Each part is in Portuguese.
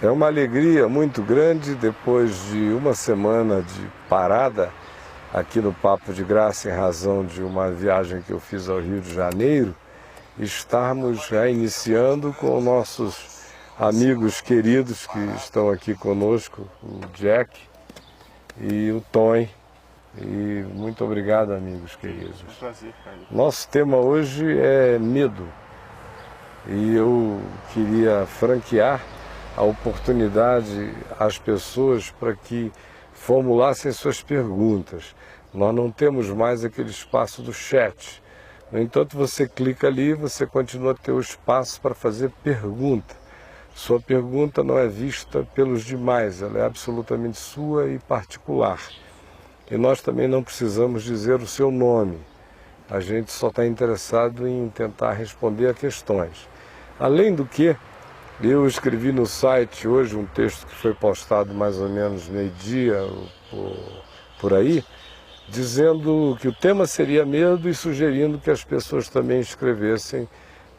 É uma alegria muito grande, depois de uma semana de parada aqui no Papo de Graça, em razão de uma viagem que eu fiz ao Rio de Janeiro, estarmos já iniciando com nossos amigos queridos que estão aqui conosco, o Jack e o Tom. E muito obrigado, amigos queridos. É um prazer, Carlos. Nosso tema hoje é medo. E eu queria franquear a oportunidade às pessoas para que formulassem suas perguntas. Nós não temos mais aquele espaço do chat. No entanto, você clica ali e você continua a ter o espaço para fazer pergunta. Sua pergunta não é vista pelos demais, ela é absolutamente sua e particular. E nós também não precisamos dizer o seu nome. A gente só está interessado em tentar responder a questões. Além do que, eu escrevi no site hoje um texto que foi postado mais ou menos meio-dia, por aí, dizendo que o tema seria medo e sugerindo que as pessoas também escrevessem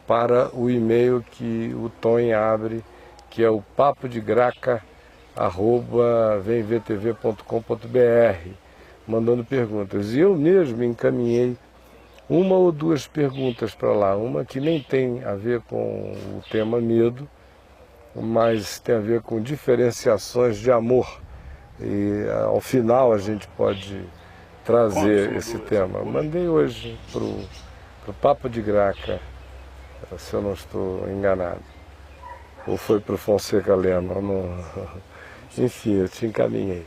para o e-mail que o Tom abre, que é o papodegraca@vemvtv.com.br, mandando perguntas. E eu mesmo encaminhei uma ou duas perguntas para lá, uma que nem tem a ver com o tema medo, mas tem a ver com diferenciações de amor. E ao final a gente pode trazer esse tema. Mandei hoje para o Papo de Graca, se eu não estou enganado. Ou foi para o Fonseca Lema, enfim, eu te encaminhei.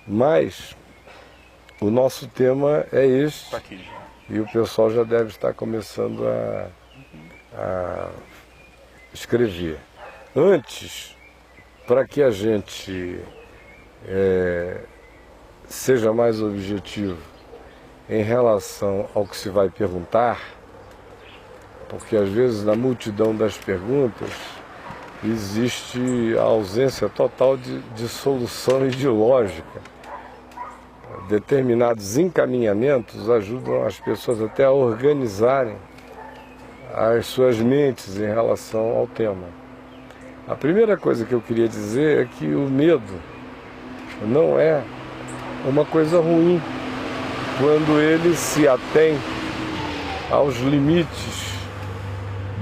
Mas o nosso tema é este, e o pessoal já deve estar começando a escrever. Antes, para que a gente seja mais objetivo em relação ao que se vai perguntar, porque às vezes na multidão das perguntas existe a ausência total de solução e de lógica. Determinados encaminhamentos ajudam as pessoas até a organizarem as suas mentes em relação ao tema. A primeira coisa que eu queria dizer é que o medo não é uma coisa ruim quando ele se atém aos limites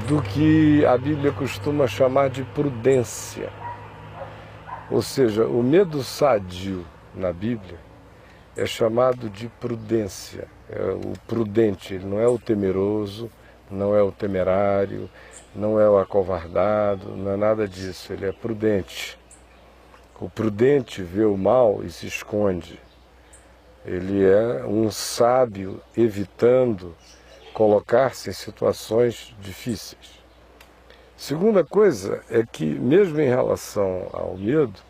do que a Bíblia costuma chamar de prudência. Ou seja, o medo sadio na Bíblia é chamado de prudência. É o prudente, ele não é o temeroso, não é o temerário, não é o acovardado, não é nada disso, ele é prudente. O prudente vê o mal e se esconde. Ele é um sábio evitando colocar-se em situações difíceis. Segunda coisa é que, mesmo em relação ao medo,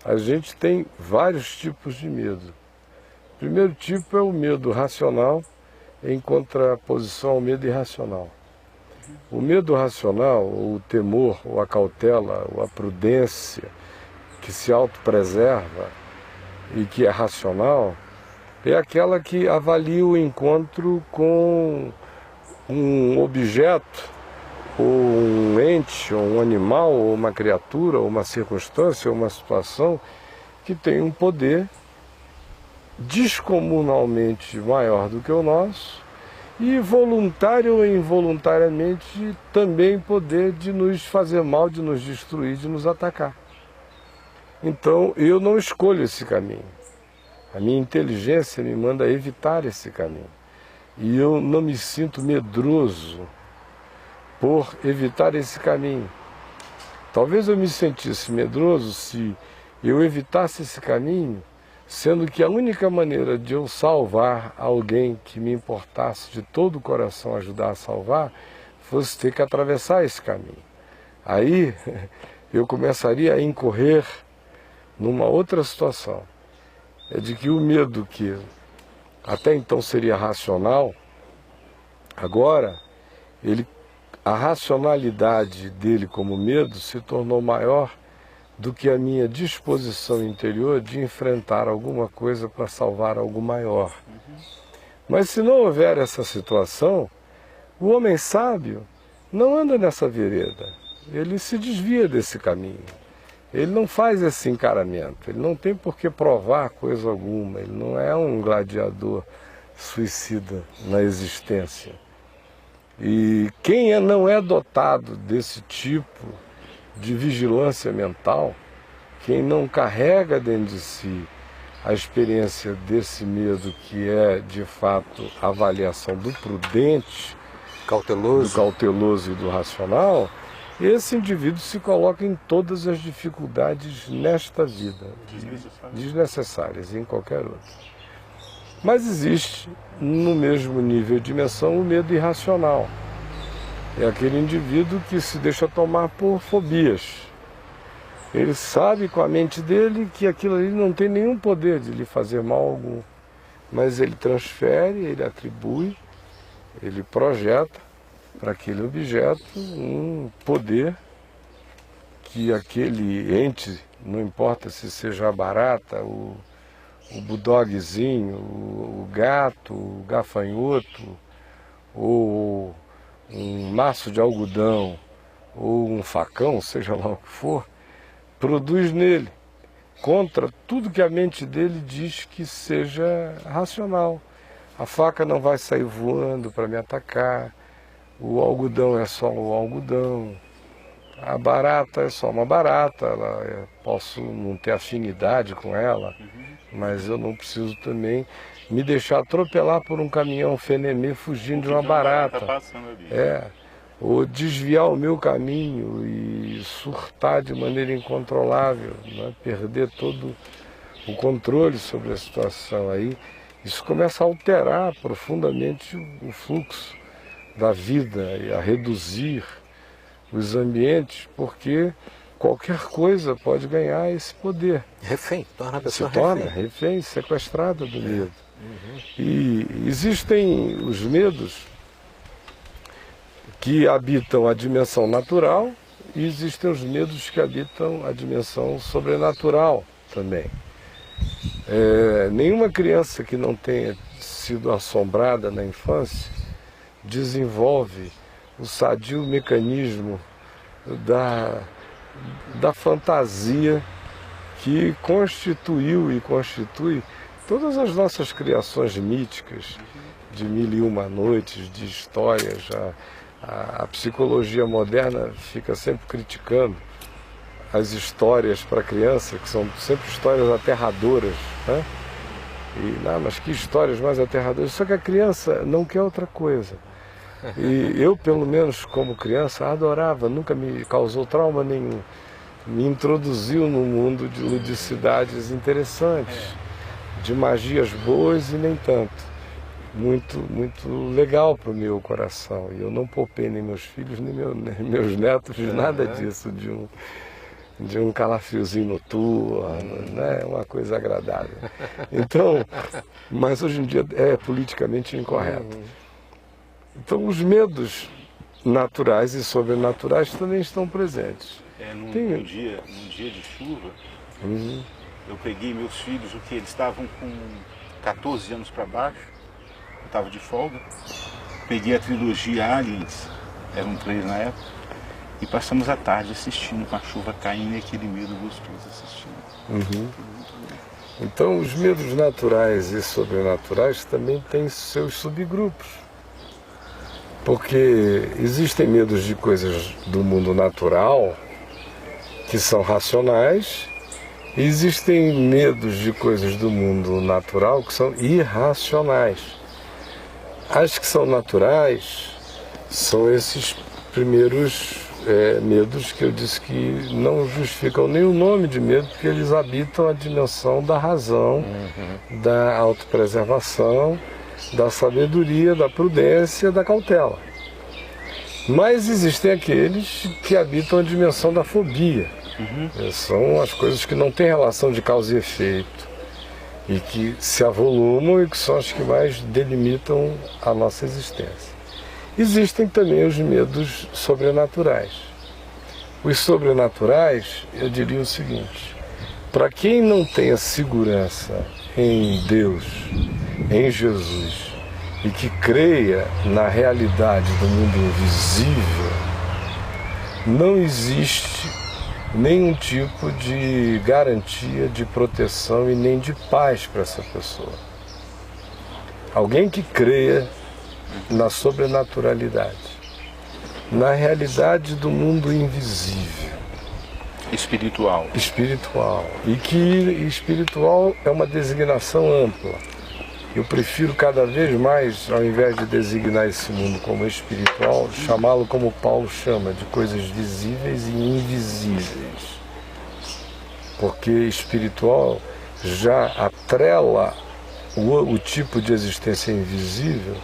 a gente tem vários tipos de medo. O primeiro tipo é o medo racional, em contraposição ao medo irracional. O medo racional, ou o temor, ou a cautela, ou a prudência, que se autopreserva e que é racional, é aquela que avalia o encontro com um objeto, ou um ente, ou um animal, ou uma criatura, ou uma circunstância, ou uma situação que tem um poder descomunalmente maior do que o nosso e voluntário ou involuntariamente também poder de nos fazer mal, de nos destruir, de nos atacar. Então eu não escolho esse caminho. A minha inteligência me manda evitar esse caminho. E eu não me sinto medroso por evitar esse caminho. Talvez eu me sentisse medroso se eu evitasse esse caminho, sendo que a única maneira de eu salvar alguém que me importasse de todo o coração ajudar a salvar, fosse ter que atravessar esse caminho. Aí eu começaria a incorrer numa outra situação. É de que o medo que até então seria racional, agora a racionalidade dele como medo se tornou maior do que a minha disposição interior de enfrentar alguma coisa para salvar algo maior. Mas se não houver essa situação, o homem sábio não anda nessa vereda, ele se desvia desse caminho. ele não faz esse encaramento, ele não tem por que provar coisa alguma, ele não é um gladiador suicida na existência. E quem não é dotado desse tipo de vigilância mental, quem não carrega dentro de si a experiência desse medo, que é de fato a avaliação do prudente, do cauteloso e do racional, esse indivíduo se coloca em todas as dificuldades nesta vida, desnecessárias em qualquer outra. Mas existe, no mesmo nível de dimensão, o medo irracional. É aquele indivíduo que se deixa tomar por fobias. Ele sabe com a mente dele que aquilo ali não tem nenhum poder de lhe fazer mal algum. Mas ele transfere, ele atribui, ele projeta para aquele objeto um poder que aquele ente, não importa se seja a barata, o bulldogzinho, o gato, o gafanhoto, ou um maço de algodão, ou um facão, seja lá o que for, produz nele, contra tudo que a mente dele diz que seja racional. A faca não vai sair voando para me atacar, o algodão é só o algodão, a barata é só uma barata, eu posso não ter afinidade com ela, mas eu não preciso também me deixar atropelar por um caminhão fenemê fugindo de uma barata. Ou desviar o meu caminho e surtar de maneira incontrolável, né? Perder todo o controle sobre a situação. Aí isso começa a alterar profundamente o fluxo da vida e a reduzir os ambientes, porque qualquer coisa pode ganhar esse poder. Refém, torna a pessoa refém. Se torna refém, sequestrada do medo. E existem os medos que habitam a dimensão natural e existem os medos que habitam a dimensão sobrenatural também. Nenhuma criança que não tenha sido assombrada na infância desenvolve o sadio mecanismo da fantasia que constituiu e constitui todas as nossas criações míticas de Mil e Uma Noites, de histórias. A psicologia moderna fica sempre criticando as histórias para criança, que são sempre histórias aterradoras, né? Mas que histórias mais aterradoras? Só que a criança não quer outra coisa. E eu, pelo menos como criança, adorava, nunca me causou trauma nenhum. Me introduziu num mundo de ludicidades interessantes, de magias boas e nem tanto. Muito, muito legal para o meu coração. E eu não poupei nem meus filhos, nem meus netos de nada disso, de um calafriozinho noturno, né? Uma coisa agradável. Então, mas hoje em dia é politicamente incorreto. Então os medos naturais e sobrenaturais também estão presentes. Num dia de chuva, eu peguei meus filhos, eles estavam com 14 anos para baixo, eu estava de folga, peguei a trilogia Aliens, eram 3 na época, e passamos a tarde assistindo com a chuva caindo e aquele medo gostoso assistindo. Então os medos naturais e sobrenaturais também têm seus subgrupos. Porque existem medos de coisas do mundo natural que são racionais, e existem medos de coisas do mundo natural que são irracionais. As que são naturais são esses primeiros medos que eu disse que não justificam nem o nome de medo, porque eles habitam a dimensão da razão, da autopreservação, da sabedoria, da prudência, da cautela. Mas existem aqueles que habitam a dimensão da fobia. São as coisas que não têm relação de causa e efeito e que se avolumam e que são as que mais delimitam a nossa existência. Existem também os medos sobrenaturais. Os sobrenaturais, eu diria o seguinte: para quem não tem a segurança em Deus, em Jesus, e que creia na realidade do mundo invisível, não existe nenhum tipo de garantia de proteção e nem de paz para essa pessoa. Alguém que creia na sobrenaturalidade, na realidade do mundo invisível. Espiritual. Espiritual. E que espiritual é uma designação ampla. Eu prefiro cada vez mais, ao invés de designar esse mundo como espiritual, chamá-lo como Paulo chama, de coisas visíveis e invisíveis. Porque espiritual já atrela o tipo de existência invisível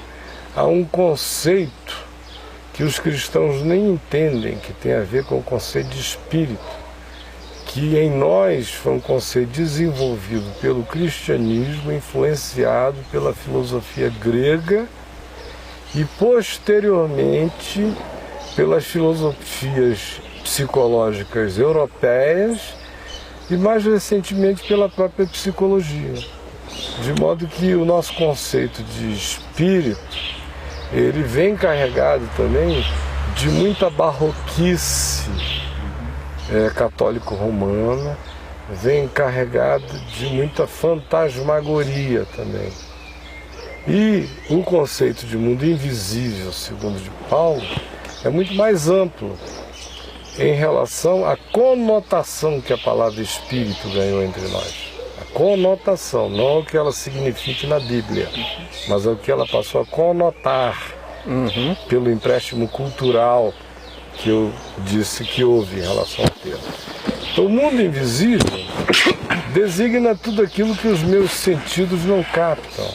a um conceito que os cristãos nem entendem, que tem a ver com o conceito de espírito, que em nós foi um conceito desenvolvido pelo cristianismo, influenciado pela filosofia grega e posteriormente pelas filosofias psicológicas europeias e mais recentemente pela própria psicologia. De modo que o nosso conceito de espírito, ele vem carregado também de muita barroquice católico-romana, vem carregado de muita fantasmagoria também. E o conceito de mundo invisível, segundo de Paulo, é muito mais amplo em relação à conotação que a palavra espírito ganhou entre nós. A conotação, não o que ela significa na Bíblia, mas o que ela passou a conotar pelo empréstimo cultural que eu disse que houve em relação ao termo. Então, o mundo invisível designa tudo aquilo que os meus sentidos não captam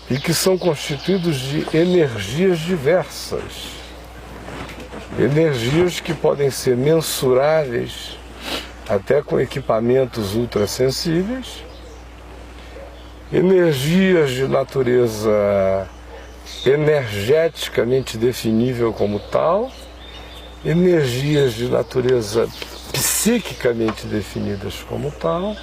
e que são constituídos de energias diversas. Energias que podem ser mensuráveis até com equipamentos ultrassensíveis, energias de natureza energeticamente definível como tal, energias de natureza psiquicamente definidas como tal,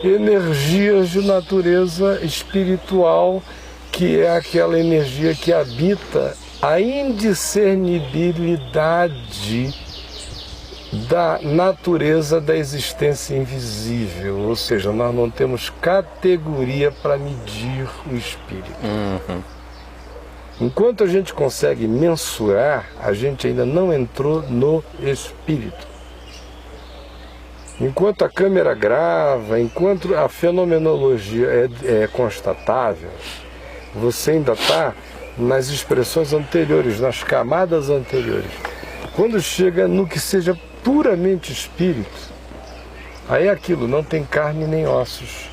energias de natureza espiritual, que é aquela energia que habita a indiscernibilidade da natureza da existência invisível, ou seja, nós não temos categoria para medir o espírito. Enquanto a gente consegue mensurar, a gente ainda não entrou no espírito. Enquanto a câmera grava, enquanto a fenomenologia é constatável, você ainda está nas expressões anteriores, nas camadas anteriores. Quando chega no que seja puramente espírito, aí aquilo não tem carne nem ossos,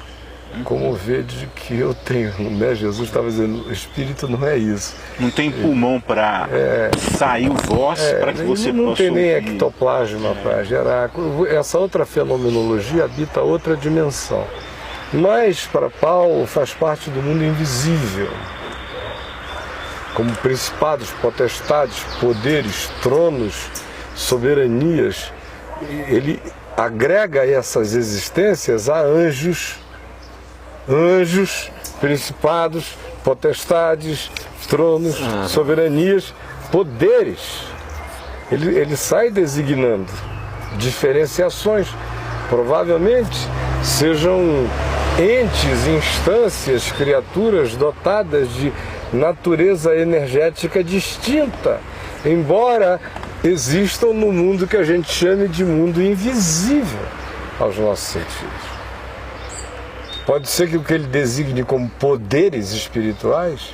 como vede que eu tenho, né? Jesus estava dizendo, o espírito não é isso. Não tem pulmão para sair voz para que você não possa tem nem ouvir. ectoplasma para gerar. Essa outra fenomenologia habita outra dimensão. Mas, para Paulo, faz parte do mundo invisível. Como principados, potestades, poderes, tronos, soberanias, ele agrega essas existências a anjos, principados, potestades, tronos, soberanias, poderes. Ele sai designando diferenciações, provavelmente sejam entes, instâncias, criaturas dotadas de natureza energética distinta, embora existam no mundo que a gente chame de mundo invisível aos nossos sentidos. Pode ser que o que ele designe como poderes espirituais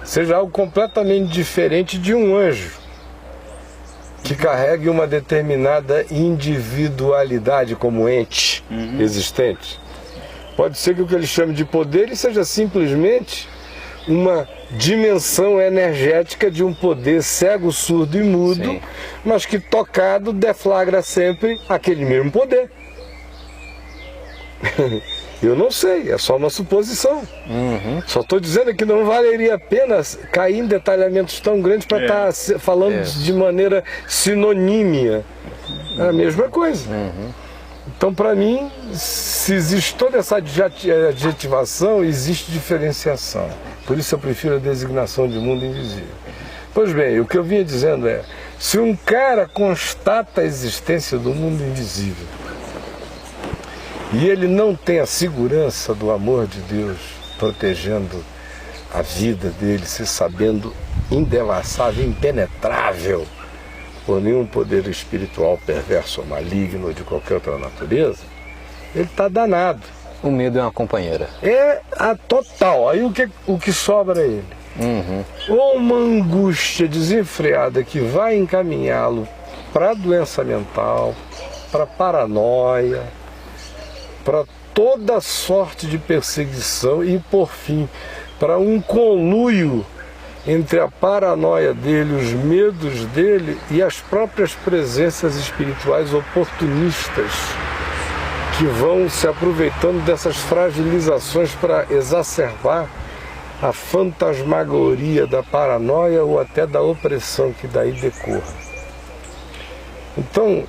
seja algo completamente diferente de um anjo, que carregue uma determinada individualidade como ente existente. Pode ser que o que ele chame de poderes seja simplesmente uma dimensão energética de um poder cego, surdo e mudo, mas que tocado deflagra sempre aquele mesmo poder. Eu não sei, é só uma suposição. Só estou dizendo que não valeria a pena cair em detalhamentos tão grandes para estar falando de maneira sinonímia. É a mesma coisa. Então, para mim, se existe toda essa adjetivação, existe diferenciação. Por isso eu prefiro a designação de mundo invisível. Pois bem, o que eu vinha dizendo é, Se um cara constata a existência do mundo invisível e ele não tem a segurança do amor de Deus protegendo a vida dele, se sabendo indevassável, impenetrável por nenhum poder espiritual perverso ou maligno ou de qualquer outra natureza, ele está danado. O medo é uma companheira. É a total. Aí o que sobra é ele. Ou uma angústia desenfreada que vai encaminhá-lo para doença mental, para paranoia, para toda sorte de perseguição e, por fim, para um conluio entre a paranoia dele, os medos dele e as próprias presenças espirituais oportunistas que vão se aproveitando dessas fragilizações para exacerbar a fantasmagoria da paranoia ou até da opressão que daí decorra. Então,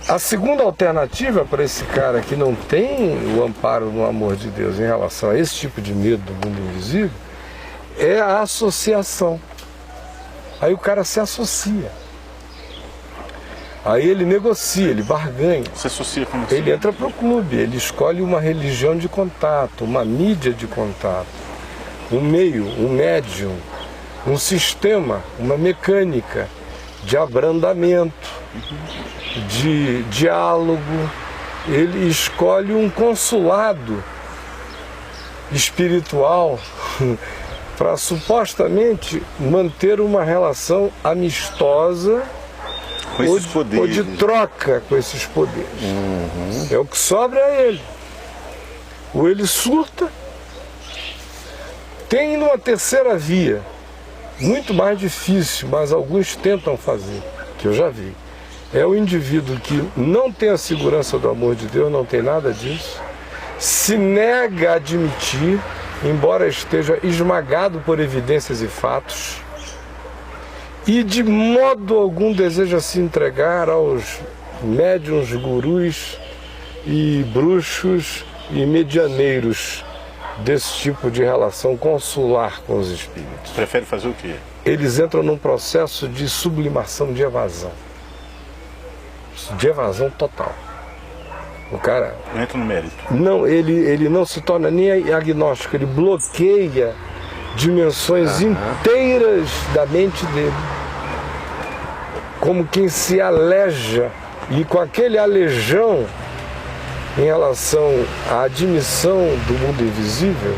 a segunda alternativa para esse cara que não tem o amparo no amor de Deus em relação a esse tipo de medo do mundo invisível é a associação. Aí o cara se associa. Aí ele negocia, ele barganha. Se associa com você. Ele entra para o clube, ele escolhe uma religião de contato, uma mídia de contato, um meio, um médium, um sistema, uma mecânica de abrandamento, de diálogo. Ele escolhe um consulado espiritual para supostamente manter uma relação amistosa com esses poderes, ou de troca com esses poderes. É o que sobra a ele. Ou ele surta. Tem uma terceira via, muito mais difícil, mas alguns tentam fazer, que eu já vi. É o indivíduo que não tem a segurança do amor de Deus, não tem nada disso, se nega a admitir, embora esteja esmagado por evidências e fatos, e de modo algum deseja se entregar aos médiuns, gurus e bruxos e medianeiros desse tipo de relação consular com os espíritos. Prefere fazer o quê? Eles entram num processo de sublimação, de evasão. De evasão total. O cara... Não entra no mérito. Não, ele não se torna nem agnóstico, ele bloqueia dimensões inteiras da mente dele. Como quem se aleja, e com aquele alejão em relação à admissão do mundo invisível,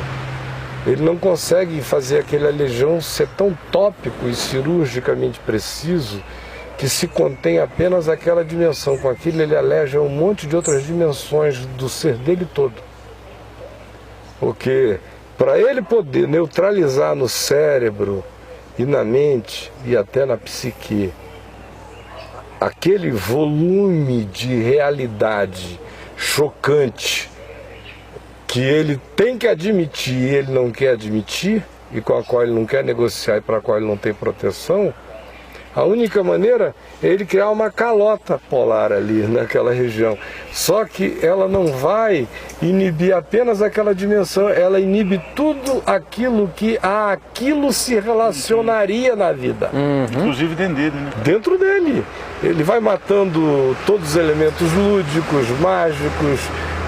ele não consegue fazer aquele alejão ser tão tópico e cirurgicamente preciso que se contém apenas aquela dimensão. Com aquilo ele aleja um monte de outras dimensões do ser dele todo. Porque para ele poder neutralizar no cérebro e na mente e até na psique aquele volume de realidade chocante que ele tem que admitir e ele não quer admitir, e com a qual ele não quer negociar e para a qual ele não tem proteção, a única maneira é ele criar uma calota polar ali naquela região. Só que ela não vai inibir apenas aquela dimensão, ela inibe tudo aquilo que aquilo se relacionaria na vida. Inclusive dentro dele, né? Dentro dele. Ele vai matando todos os elementos lúdicos, mágicos,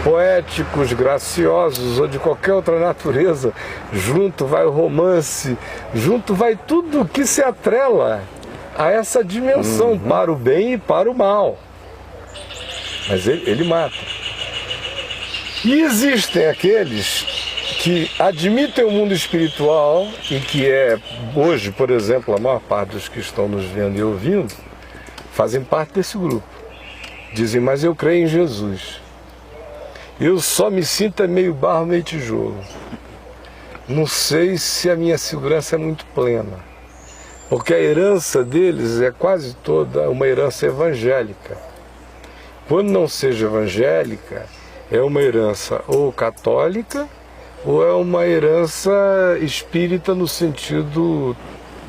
poéticos, graciosos ou de qualquer outra natureza. Junto vai o romance, junto vai tudo que se atrela a essa dimensão, para o bem e para o mal. Mas ele mata. E existem aqueles que admitem o mundo espiritual e que é, hoje, por exemplo, a maior parte dos que estão nos vendo e ouvindo, fazem parte desse grupo. Dizem, mas eu creio em Jesus. Eu só me sinto meio barro, meio tijolo. Não sei se a minha segurança é muito plena. Porque a herança deles é quase toda uma herança evangélica. Quando não seja evangélica, é uma herança ou católica, ou é uma herança espírita no sentido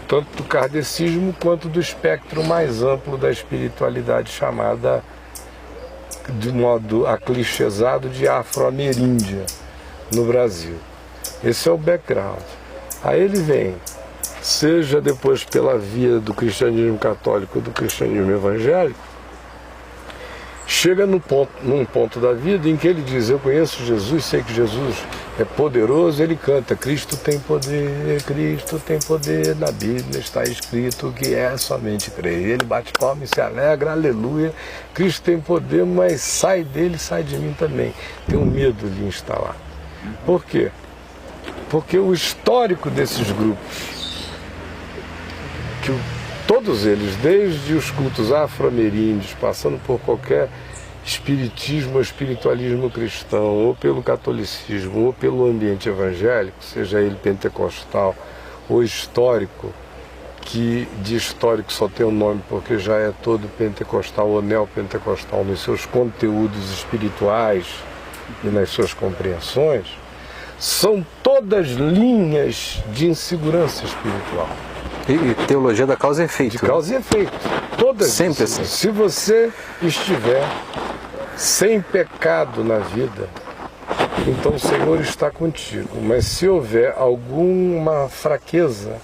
tanto do kardecismo quanto do espectro mais amplo da espiritualidade chamada, de modo aclichêsado, de afro-ameríndia no Brasil. Esse é o background. Aí ele vem seja depois pela via do cristianismo católico ou do cristianismo evangélico, chega num ponto da vida em que ele diz: eu conheço Jesus, sei que Jesus é poderoso. Ele canta: Cristo tem poder, na Bíblia está escrito que é somente crer. Ele bate palma e se alegra: aleluia, Cristo tem poder, mas sai dele, sai de mim também. Tem um medo de instalar. Por quê? Porque o histórico desses grupos, que todos eles, desde os cultos afro-ameríndios, passando por qualquer espiritismo ou espiritualismo cristão, ou pelo catolicismo, ou pelo ambiente evangélico, seja ele pentecostal ou histórico, que de histórico só tem um nome porque já é todo pentecostal ou neopentecostal nos seus conteúdos espirituais e nas suas compreensões, são todas linhas de insegurança espiritual. E teologia da causa e efeito. De causa e efeito. Todas. Sempre assim. Se você estiver sem pecado na vida, então o Senhor está contigo. Mas se houver alguma fraqueza,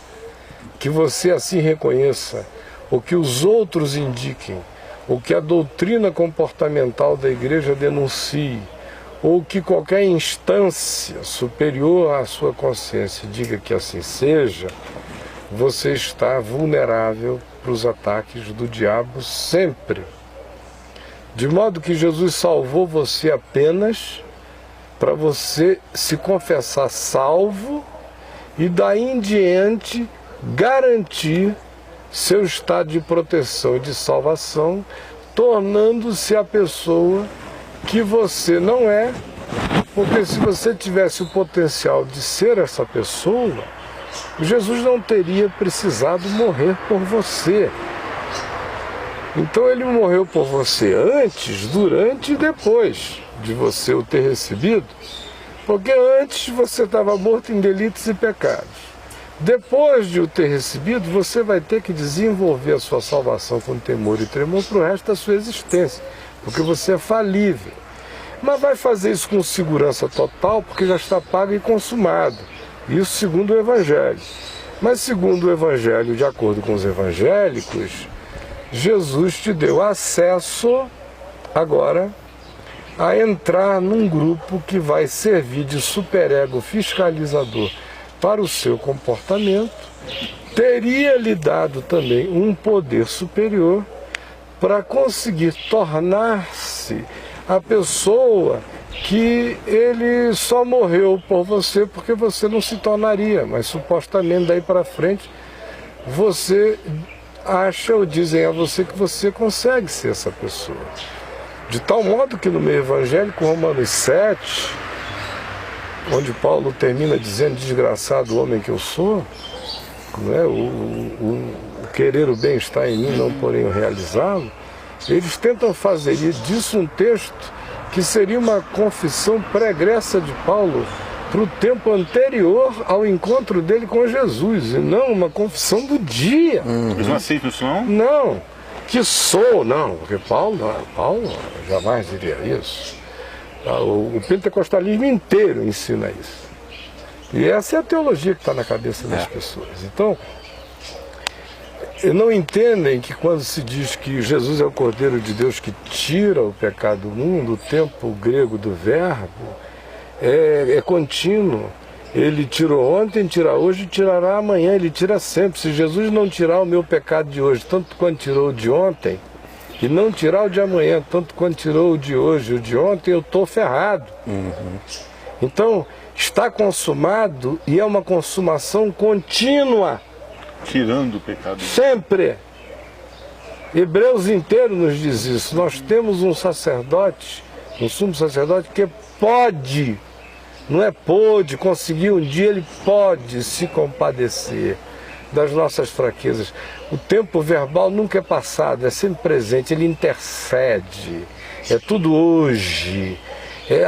que você assim reconheça, ou que os outros indiquem, ou que a doutrina comportamental da igreja denuncie, ou que qualquer instância superior à sua consciência diga que assim seja, você está vulnerável para os ataques do diabo sempre. De modo que Jesus salvou você apenas para você se confessar salvo e daí em diante garantir seu estado de proteção e de salvação, tornando-se a pessoa que você não é, porque se você tivesse o potencial de ser essa pessoa, Jesus não teria precisado morrer por você. Então ele morreu por você antes, durante e depois de você o ter recebido, porque antes você estava morto em delitos e pecados. Depois de o ter recebido, você vai ter que desenvolver a sua salvação com temor e tremor para o resto da sua existência, porque você é falível. Mas vai fazer isso com segurança total, porque já está pago e consumado. Isso segundo o Evangelho. Mas segundo o Evangelho, de acordo com os evangélicos, Jesus te deu acesso agora a entrar num grupo que vai servir de superego fiscalizador para o seu comportamento, teria lhe dado também um poder superior para conseguir tornar-se a pessoa que ele só morreu por você porque você não se tornaria, mas supostamente daí para frente você acha ou dizem a você que você consegue ser essa pessoa. De tal modo que no meio evangélico, Romanos 7, onde Paulo termina dizendo: desgraçado homem que eu sou, não é? o querer o bem está em mim, não porém o realizá-lo, eles tentam fazer disso um texto que seria uma confissão pregressa de Paulo para o tempo anterior ao encontro dele com Jesus, e não uma confissão do dia. Eles não aceitam isso, não? Não, que sou, não, porque Paulo jamais diria isso. O pentecostalismo inteiro ensina isso. E essa é a teologia que está na cabeça das pessoas. Então, não entendem que quando se diz que Jesus é o Cordeiro de Deus que tira o pecado do mundo, o tempo grego do verbo é contínuo. Ele tirou ontem, tira hoje e tirará amanhã. Ele tira sempre. Se Jesus não tirar o meu pecado de hoje, tanto quanto tirou o de ontem, e não tirar o de amanhã, tanto quanto tirou o de hoje, o de ontem, eu estou ferrado. Então, está consumado e é uma consumação contínua. Tirando o pecado. Sempre. Hebreus inteiro nos diz isso. Nós temos um sacerdote, um sumo sacerdote que pode, não é pôde, conseguir um dia, ele pode se compadecer das nossas fraquezas. O tempo verbal nunca é passado, é sempre presente, ele intercede, é tudo hoje,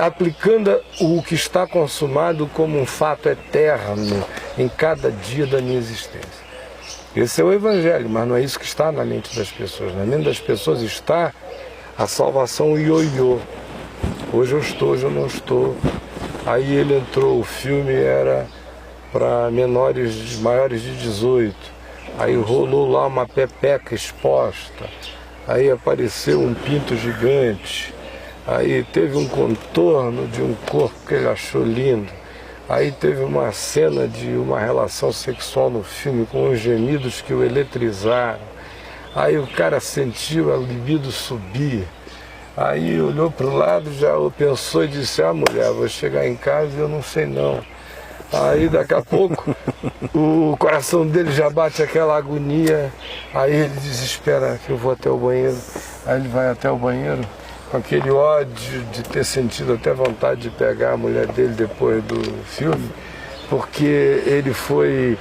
aplicando o que está consumado como um fato eterno em cada dia da minha existência. Esse é o Evangelho, mas não é isso que está na mente das pessoas. Na mente das pessoas está a salvação ioiô. Hoje eu estou, hoje eu não estou. Aí ele entrou, o filme era para maiores de 18. Aí rolou lá uma pepeca exposta. Aí apareceu um pinto gigante. Aí teve um contorno de um corpo que ele achou lindo. Aí teve uma cena de uma relação sexual no filme com uns gemidos que o eletrizaram. Aí o cara sentiu a libido subir. Aí olhou para o lado, já pensou e disse: ah, mulher, vou chegar em casa e eu não sei não. Aí daqui a pouco o coração dele já bate aquela agonia. Aí ele desespera que eu vou até o banheiro. Aí ele vai até o banheiro com aquele ódio de ter sentido até vontade de pegar a mulher dele depois do filme, porque ele foi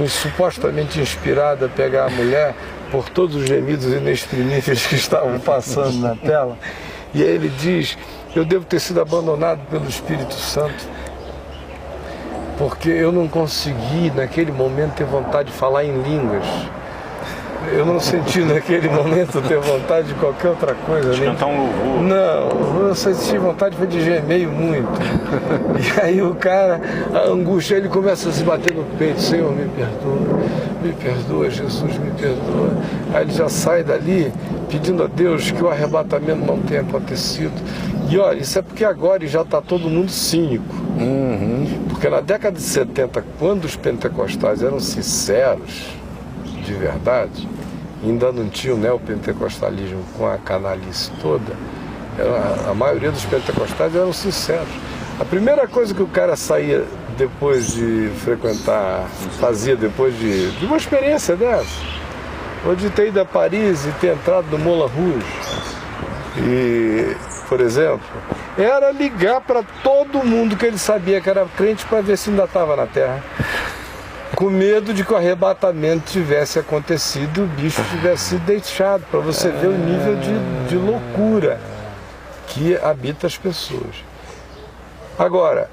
supostamente inspirado a pegar a mulher por todos os gemidos inexprimíveis que estavam passando na tela. E aí ele diz: eu devo ter sido abandonado pelo Espírito Santo, porque eu não consegui naquele momento ter vontade de falar em línguas. Eu não senti naquele momento ter vontade de qualquer outra coisa. De cantar um louvor. Não, eu senti vontade de gemer muito. E aí o cara, a angústia, ele começa a se bater no peito: Senhor, me perdoa, Jesus, me perdoa. Aí ele já sai dali pedindo a Deus que o arrebatamento não tenha acontecido. E olha, isso é porque agora já está todo mundo cínico. Porque na década de 70, quando os pentecostais eram sinceros, de verdade, ainda não tinha o neopentecostalismo com a canalice toda, a maioria dos pentecostais eram sinceros. A primeira coisa que o cara saía depois de frequentar, fazia depois de uma experiência dessa, ou de ter ido a Paris e ter entrado no Moulin Rouge, e, por exemplo, era ligar para todo mundo que ele sabia que era crente para ver se ainda estava na terra, com medo de que o arrebatamento tivesse acontecido e o bicho tivesse sido deixado, para você ver o nível de loucura que habita as pessoas. Agora,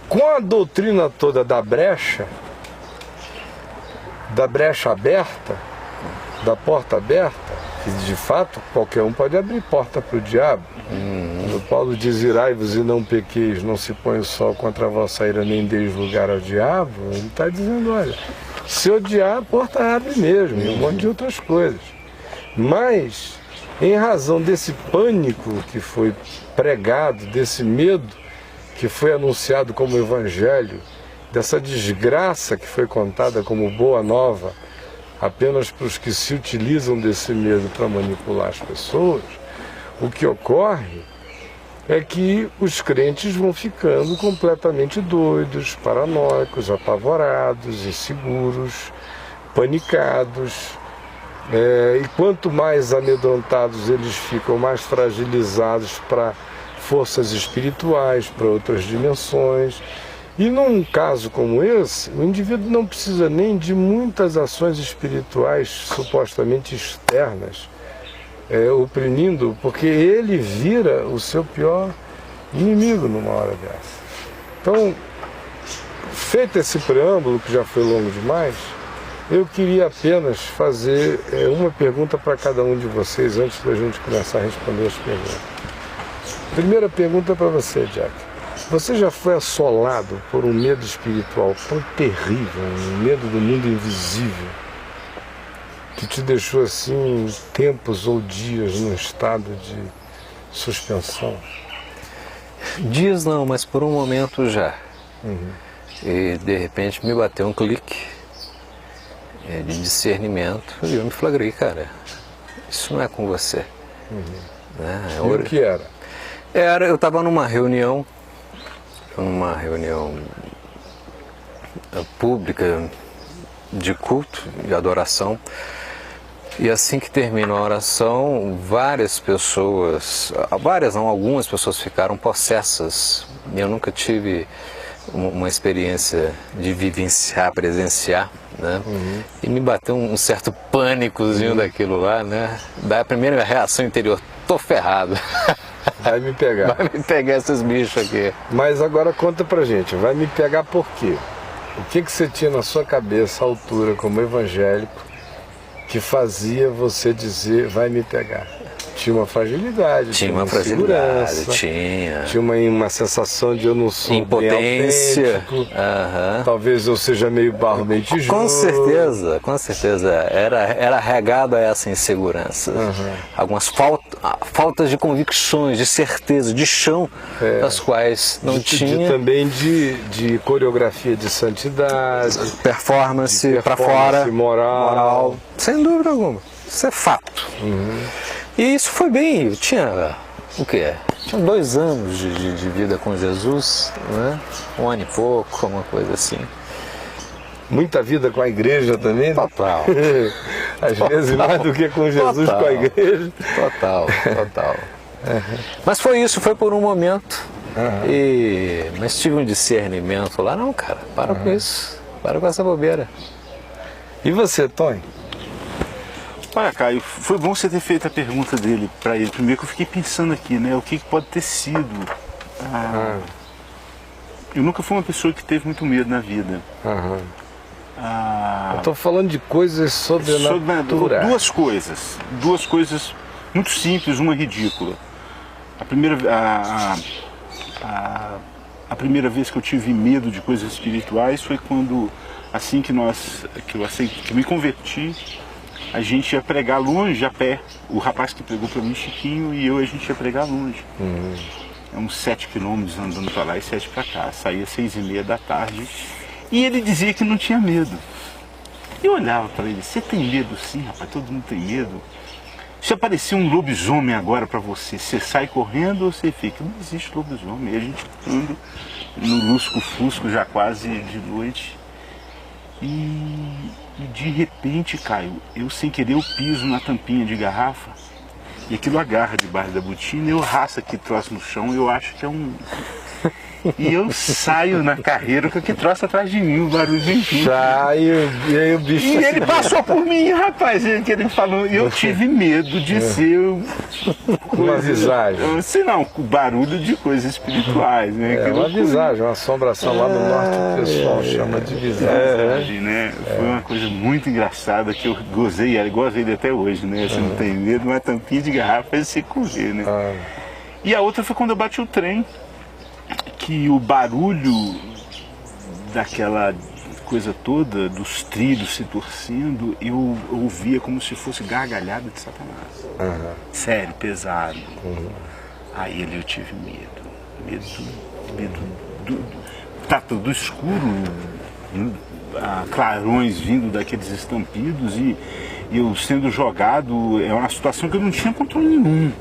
com a doutrina toda da brecha aberta, da porta aberta, que de fato qualquer um pode abrir porta para o diabo. Quando Paulo diz: irai-vos e não pequeis, não se põe o sol contra a vossa ira, nem deis lugar ao diabo, ele está dizendo: olha, se odiar, a porta abre mesmo, e um monte de outras coisas. Mas, em razão desse pânico que foi pregado, desse medo que foi anunciado como evangelho, dessa desgraça que foi contada como boa nova apenas para os que se utilizam desse medo para manipular as pessoas, o que ocorre é que os crentes vão ficando completamente doidos, paranoicos, apavorados, inseguros, panicados. E quanto mais amedrontados eles ficam, mais fragilizados para forças espirituais, para outras dimensões. E num caso como esse, o indivíduo não precisa nem de muitas ações espirituais supostamente externas, oprimindo, porque ele vira o seu pior inimigo numa hora dessa. Então, feito esse preâmbulo, que já foi longo demais, eu queria apenas fazer uma pergunta para cada um de vocês antes da gente começar a responder as perguntas. Primeira pergunta para você, Jack. Você já foi assolado por um medo espiritual tão terrível, um medo do mundo invisível, que te deixou assim tempos ou dias num estado de suspensão? Dias não, mas por um momento já. E de repente me bateu um clique de discernimento e eu me flagrei: cara, isso não é com você. Né? E o que era? Eu estava numa reunião pública de culto, de adoração, e assim que termina a oração, algumas pessoas ficaram possessas. Eu nunca tive uma experiência de vivenciar, presenciar, né? E me bateu um certo pânicozinho daquilo lá, né? Da primeira reação interior: tô ferrado. Vai me pegar. Vai me pegar esses bichos aqui. Mas agora conta pra gente, vai me pegar por quê? O que você tinha na sua cabeça à altura como evangélico que fazia você dizer: vai me pegar? tinha uma fragilidade, Tinha uma fragilidade, tinha uma sensação de eu não sou impotência. bem autêntico, talvez eu seja meio barro, meio tijolo. Com certeza, era regado a essa insegurança. Algumas faltas de convicções, de certeza, de chão, das quais não tinha. Também de coreografia de santidade, performance para fora, moral, sem dúvida alguma. Isso é fato. E isso foi bem. Eu tinha o quê? Tinha 2 anos de vida com Jesus, né? 1 ano e pouco, uma coisa assim. Muita vida com a igreja também, né? Total. Às vezes mais do que com Jesus, com a igreja. Total. Mas foi isso, foi por um momento. Mas tive um discernimento lá, não, cara, para com isso. Para com essa bobeira. E você, Tony? Olha, Caio, foi bom você ter feito a pergunta dele para ele. Primeiro que eu fiquei pensando aqui, né? O que pode ter sido. Eu nunca fui uma pessoa que teve muito medo na vida. Eu estou falando de coisas sobrenaturais. Duas coisas muito simples, uma ridícula. A primeira vez que eu tive medo de coisas espirituais foi quando, assim que eu me converti, a gente ia pregar longe a pé. O rapaz que pregou para mim, Chiquinho, e a gente ia pregar longe. É uns 7 quilômetros andando para lá e 7 para cá. Saía às 6h30 da tarde. E ele dizia que não tinha medo. Eu olhava para ele: você tem medo? Sim, rapaz, todo mundo tem medo. Se aparecer um lobisomem agora para você sai correndo ou você fica? Não existe lobisomem. E a gente anda no lusco-fusco já quase de noite. E de repente, Caio, eu sem querer eu piso na tampinha de garrafa e aquilo agarra debaixo da botina, eu raço aqui troço no chão, eu acho que é um... E eu saio na carreira com aquele troço atrás de mim, o barulho vem junto. Saio, e aí o bicho... E ele passou por mim, rapaz, que ele falou, e eu tive medo de ser... Uma visagem. Se não, barulho de coisas espirituais, né? Uma visagem, uma assombração lá no norte, o pessoal chama de visagem. Né? Foi uma coisa muito engraçada que eu gozei dele até hoje, né? Você não tem medo, uma tampinha de garrafa faz você correr, né? E a outra foi quando eu bati o trem, que o barulho daquela coisa toda, dos trilhos se torcendo, eu ouvia como se fosse gargalhada de Satanás. Sério, pesado. Aí ali eu tive medo do escuro, clarões vindo daqueles estampidos e eu sendo jogado. É uma situação que eu não tinha controle nenhum,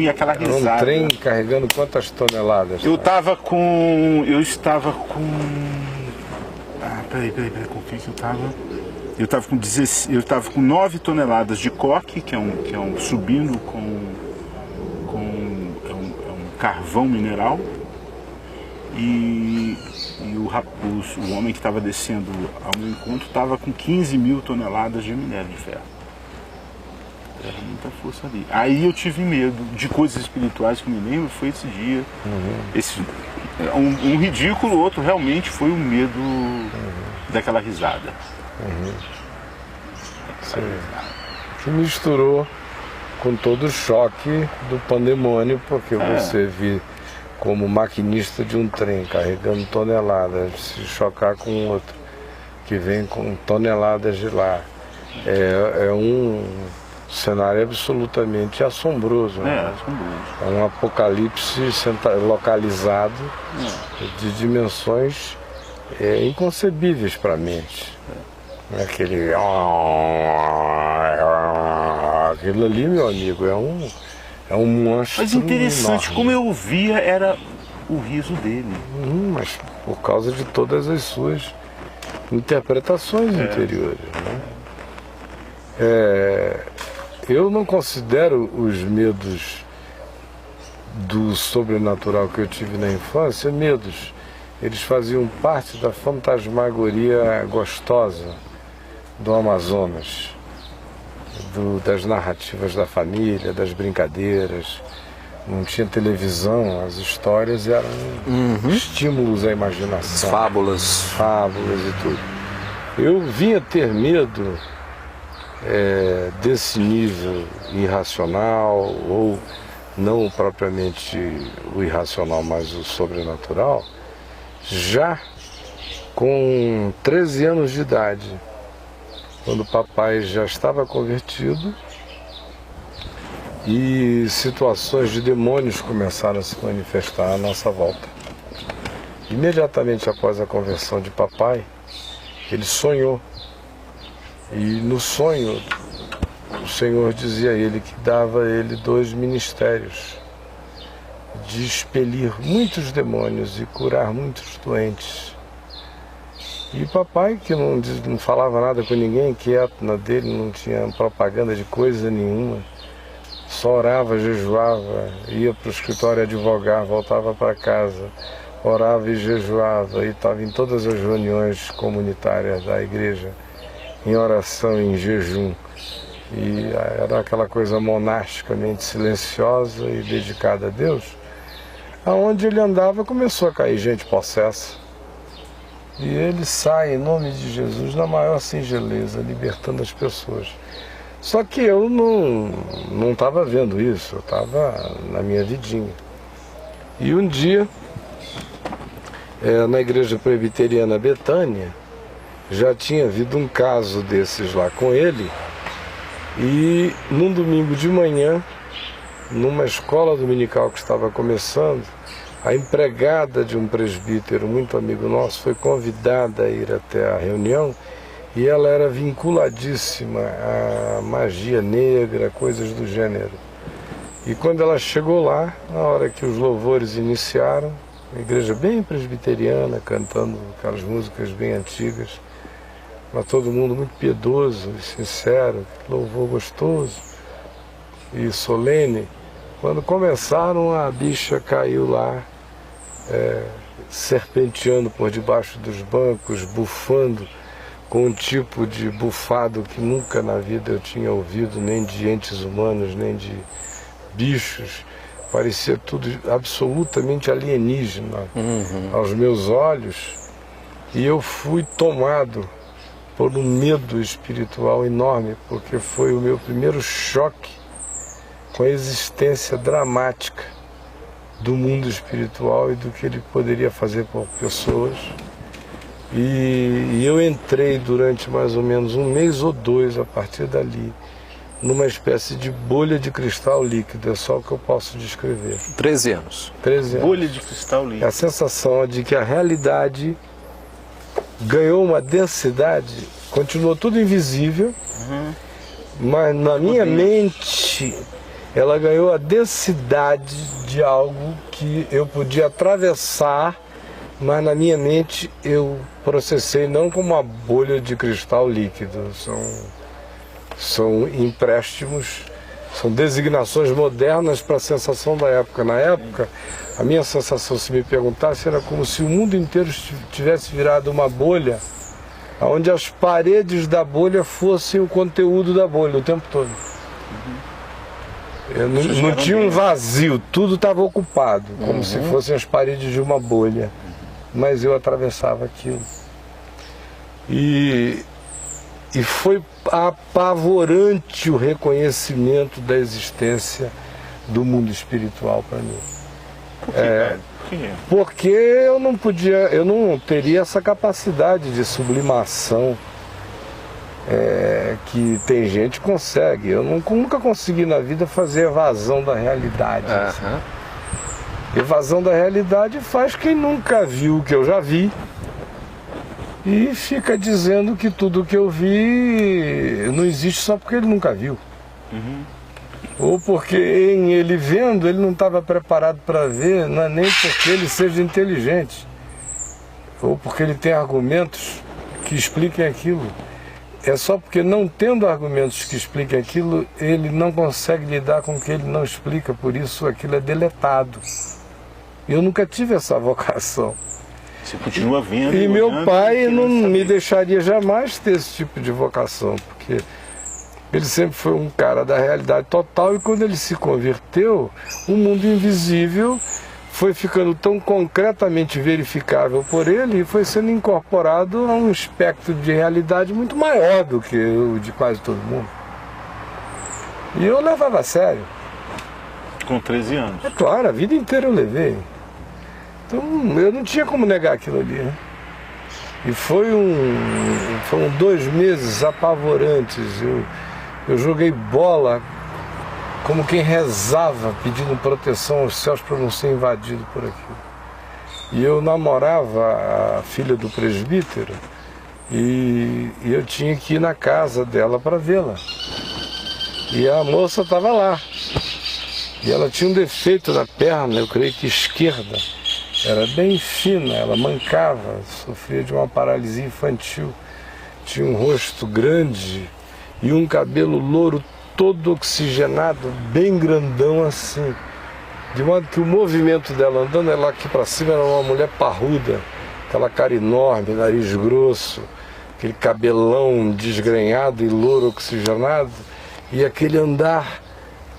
e aquela risada. Um trem carregando quantas toneladas? Eu estava com peraí, com quem que eu estava? Eu estava com 9 toneladas de coque, que é um subindo com um carvão mineral, e o homem que estava descendo ao meu encontro estava com 15.000 toneladas de minério de ferro. Era muita força ali. Aí eu tive medo de coisas espirituais, que eu me lembro, foi esse dia. Um ridículo, outro realmente foi o medo daquela risada. Que misturou com todo o choque do pandemônio, porque você viu como maquinista de um trem carregando toneladas, se chocar com outro que vem com toneladas de lá. É um cenário absolutamente assombroso. Né? É um apocalipse localizado de dimensões inconcebíveis para a mente. Aquele... Aquilo ali, meu amigo, é um monstro. Mas interessante, enorme. como eu ouvia, era o riso dele. Mas por causa de todas as suas interpretações interiores. Né? Eu não considero os medos do sobrenatural que eu tive na infância medos. Eles faziam parte da fantasmagoria gostosa do Amazonas, das narrativas da família, das brincadeiras. Não tinha televisão, as histórias eram estímulos à imaginação. Fábulas e tudo. Eu vinha ter medo desse nível irracional, ou não propriamente o irracional, mas o sobrenatural, já com 13 anos de idade, quando o papai já estava convertido e situações de demônios começaram a se manifestar à nossa volta. Imediatamente após a conversão de papai, ele sonhou. E no sonho, o Senhor dizia a ele que dava a ele 2 ministérios de expelir muitos demônios e curar muitos doentes. E papai, que não falava nada com ninguém, quieto na dele, não tinha propaganda de coisa nenhuma, só orava, jejuava, ia para o escritório advogar, voltava para casa, orava e jejuava, e estava em todas as reuniões comunitárias da igreja, em oração, em jejum. E era aquela coisa monasticamente silenciosa e dedicada a Deus. Aonde ele andava começou a cair gente possessa. E ele sai em nome de Jesus na maior singeleza, libertando as pessoas. Só que eu não estava vendo isso, eu estava na minha vidinha. E um dia, na igreja presbiteriana Betânia, já tinha havido um caso desses lá com ele. E num domingo de manhã, numa escola dominical que estava começando, a empregada de um presbítero muito amigo nosso foi convidada a ir até a reunião, e ela era vinculadíssima à magia negra, coisas do gênero. E quando ela chegou lá, na hora que os louvores iniciaram, uma igreja bem presbiteriana, cantando aquelas músicas bem antigas, mas todo mundo muito piedoso e sincero, louvor gostoso e solene. Quando começaram, a bicha caiu lá, serpenteando por debaixo dos bancos, bufando, com um tipo de bufado que nunca na vida eu tinha ouvido, nem de entes humanos, nem de bichos. Parecia tudo absolutamente alienígena aos meus olhos. E eu fui tomado por um medo espiritual enorme, porque foi o meu primeiro choque com a existência dramática do mundo espiritual e do que ele poderia fazer por pessoas. E eu entrei durante mais ou menos 1 mês ou 2 a partir dali, numa espécie de bolha de cristal líquido, é só o que eu posso descrever. 13 anos. 13 anos. Bolha de cristal líquido. A sensação de que a realidade ganhou uma densidade, continuou tudo invisível, mas na minha mente ela ganhou a densidade de algo que eu podia atravessar, mas na minha mente eu processei não como uma bolha de cristal líquido, são empréstimos, são designações modernas para a sensação da época. Na época, a minha sensação, se me perguntasse, era como se o mundo inteiro tivesse virado uma bolha, onde as paredes da bolha fossem o conteúdo da bolha o tempo todo. Não tinha um vazio, tudo estava ocupado, como se fossem as paredes de uma bolha. Mas eu atravessava aquilo. E foi apavorante o reconhecimento da existência do mundo espiritual para mim. Porque eu não teria essa capacidade de sublimação que tem gente que consegue. Eu nunca consegui na vida fazer evasão da realidade. Assim. Evasão da realidade faz quem nunca viu o que eu já vi e fica dizendo que tudo que eu vi não existe só porque ele nunca viu. Ou porque em ele vendo, ele não estava preparado para ver, não é nem porque ele seja inteligente, ou porque ele tem argumentos que expliquem aquilo. É só porque, não tendo argumentos que expliquem aquilo, ele não consegue lidar com o que ele não explica, por isso aquilo é deletado. Eu nunca tive essa vocação. Você continua vendo. E meu pai não me deixaria jamais ter esse tipo de vocação, porque ele sempre foi um cara da realidade total, e quando ele se converteu, o mundo invisível foi ficando tão concretamente verificável por ele e foi sendo incorporado a um espectro de realidade muito maior do que o de quase todo mundo. E eu levava a sério. Com 13 anos. É claro, a vida inteira eu levei. Então eu não tinha como negar aquilo ali, né? E foram 2 meses apavorantes. Eu joguei bola como quem rezava, pedindo proteção aos céus para não ser invadido por aquilo. E eu namorava a filha do presbítero e eu tinha que ir na casa dela para vê-la. E a moça estava lá. E ela tinha um defeito na perna, eu creio que esquerda. Era bem fina, ela mancava, sofria de uma paralisia infantil. Tinha um rosto grande e um cabelo louro todo oxigenado, bem grandão assim. De modo que o movimento dela andando ela aqui para cima era uma mulher parruda, aquela cara enorme, nariz grosso, aquele cabelão desgrenhado e louro oxigenado, e aquele andar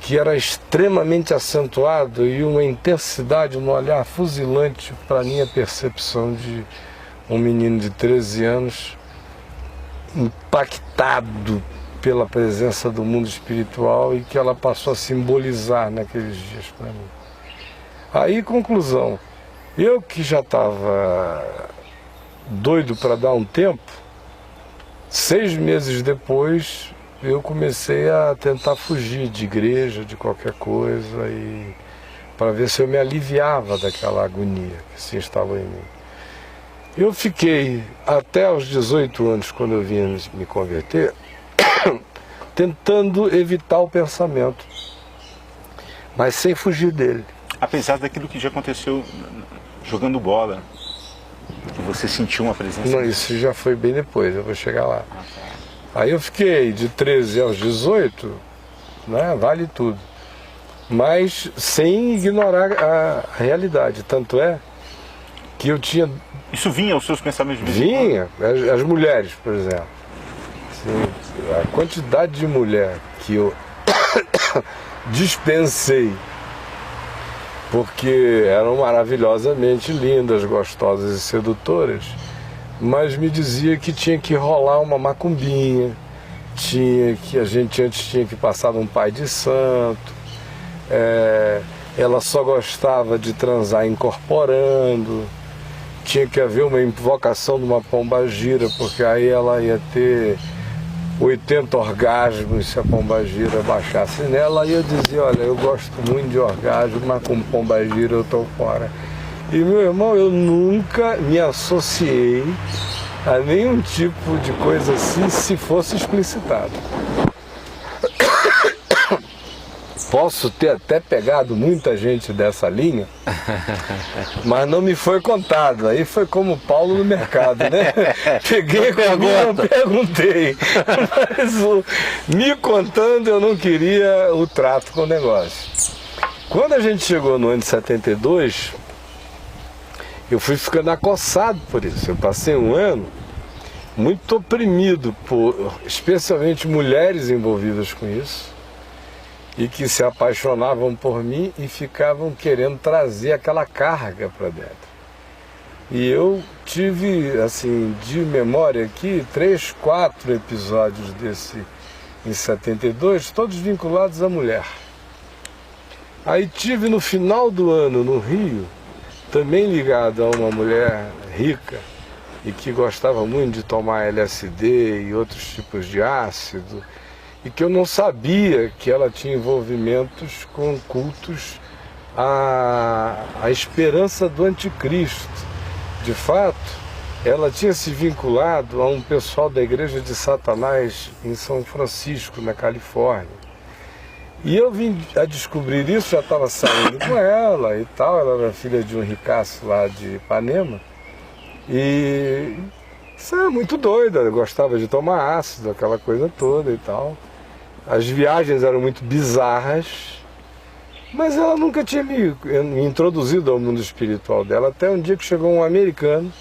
que era extremamente acentuado e uma intensidade no olhar fuzilante para a minha percepção de um menino de 13 anos impactado pela presença do mundo espiritual e que ela passou a simbolizar naqueles dias para mim. Aí, conclusão, eu que já estava doido para dar um tempo, 6 meses depois eu comecei a tentar fugir de igreja, de qualquer coisa, e para ver se eu me aliviava daquela agonia que se instalou em mim. Eu fiquei até aos 18 anos, quando eu vim me converter, tentando evitar o pensamento, mas sem fugir dele. Apesar daquilo que já aconteceu jogando bola, que você sentiu uma presença... Não, isso já foi bem depois, eu vou chegar lá. Aí eu fiquei de 13 aos 18, né, vale tudo, mas sem ignorar a realidade. Tanto é que eu tinha... Isso vinha aos seus pensamentos? Vinha, as mulheres, por exemplo. Assim, a quantidade de mulher que eu dispensei, porque eram maravilhosamente lindas, gostosas e sedutoras, mas me dizia que tinha que rolar uma macumbinha, que a gente antes tinha que passar num pai de santo, ela só gostava de transar incorporando, tinha que haver uma invocação de uma pombagira, porque aí ela ia ter 80 orgasmos se a pombagira baixasse nela. E eu dizia, olha, eu gosto muito de orgasmo, mas com pombagira eu estou fora. E, meu irmão, eu nunca me associei a nenhum tipo de coisa assim se fosse explicitado. Posso ter até pegado muita gente dessa linha, mas não me foi contado. Aí foi como Paulo no mercado, né? Peguei comigo, não perguntei. Mas me contando, eu não queria o trato com o negócio. Quando a gente chegou no ano de 72, eu fui ficando acossado por isso. Eu passei um ano muito oprimido por, especialmente, mulheres envolvidas com isso, e que se apaixonavam por mim e ficavam querendo trazer aquela carga para dentro. E eu tive, assim, de memória aqui, 3, 4 episódios desse em 72, todos vinculados à mulher. Aí tive no final do ano, no Rio, também ligado a uma mulher rica e que gostava muito de tomar LSD e outros tipos de ácido, e que eu não sabia que ela tinha envolvimentos com cultos à esperança do anticristo. De fato, ela tinha se vinculado a um pessoal da Igreja de Satanás em São Francisco, na Califórnia. E eu vim a descobrir isso, já estava saindo com ela e tal, ela era filha de um ricaço lá de Ipanema. E isso era muito doida, gostava de tomar ácido, aquela coisa toda e tal. As viagens eram muito bizarras, mas ela nunca tinha me introduzido ao mundo espiritual dela, até um dia que chegou um americano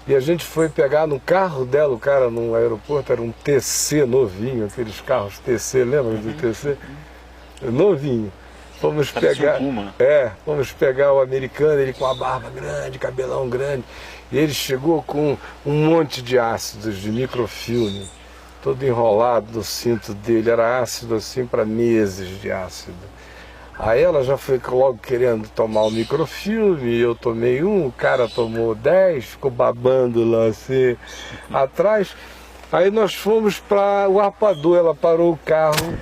e a gente foi pegar no carro dela, o cara no aeroporto, era um TC novinho, aqueles carros TC, lembra do TC? Novinho. fomos pegar o americano, ele com a barba grande, cabelão grande, e ele chegou com um monte de ácidos de microfilme, todo enrolado no cinto dele, era ácido assim para meses de ácido. Aí ela já foi logo querendo tomar o microfilme, eu tomei um, o cara tomou 10, ficou babando lá assim atrás. Aí nós fomos para o Arpoador, ela parou o carro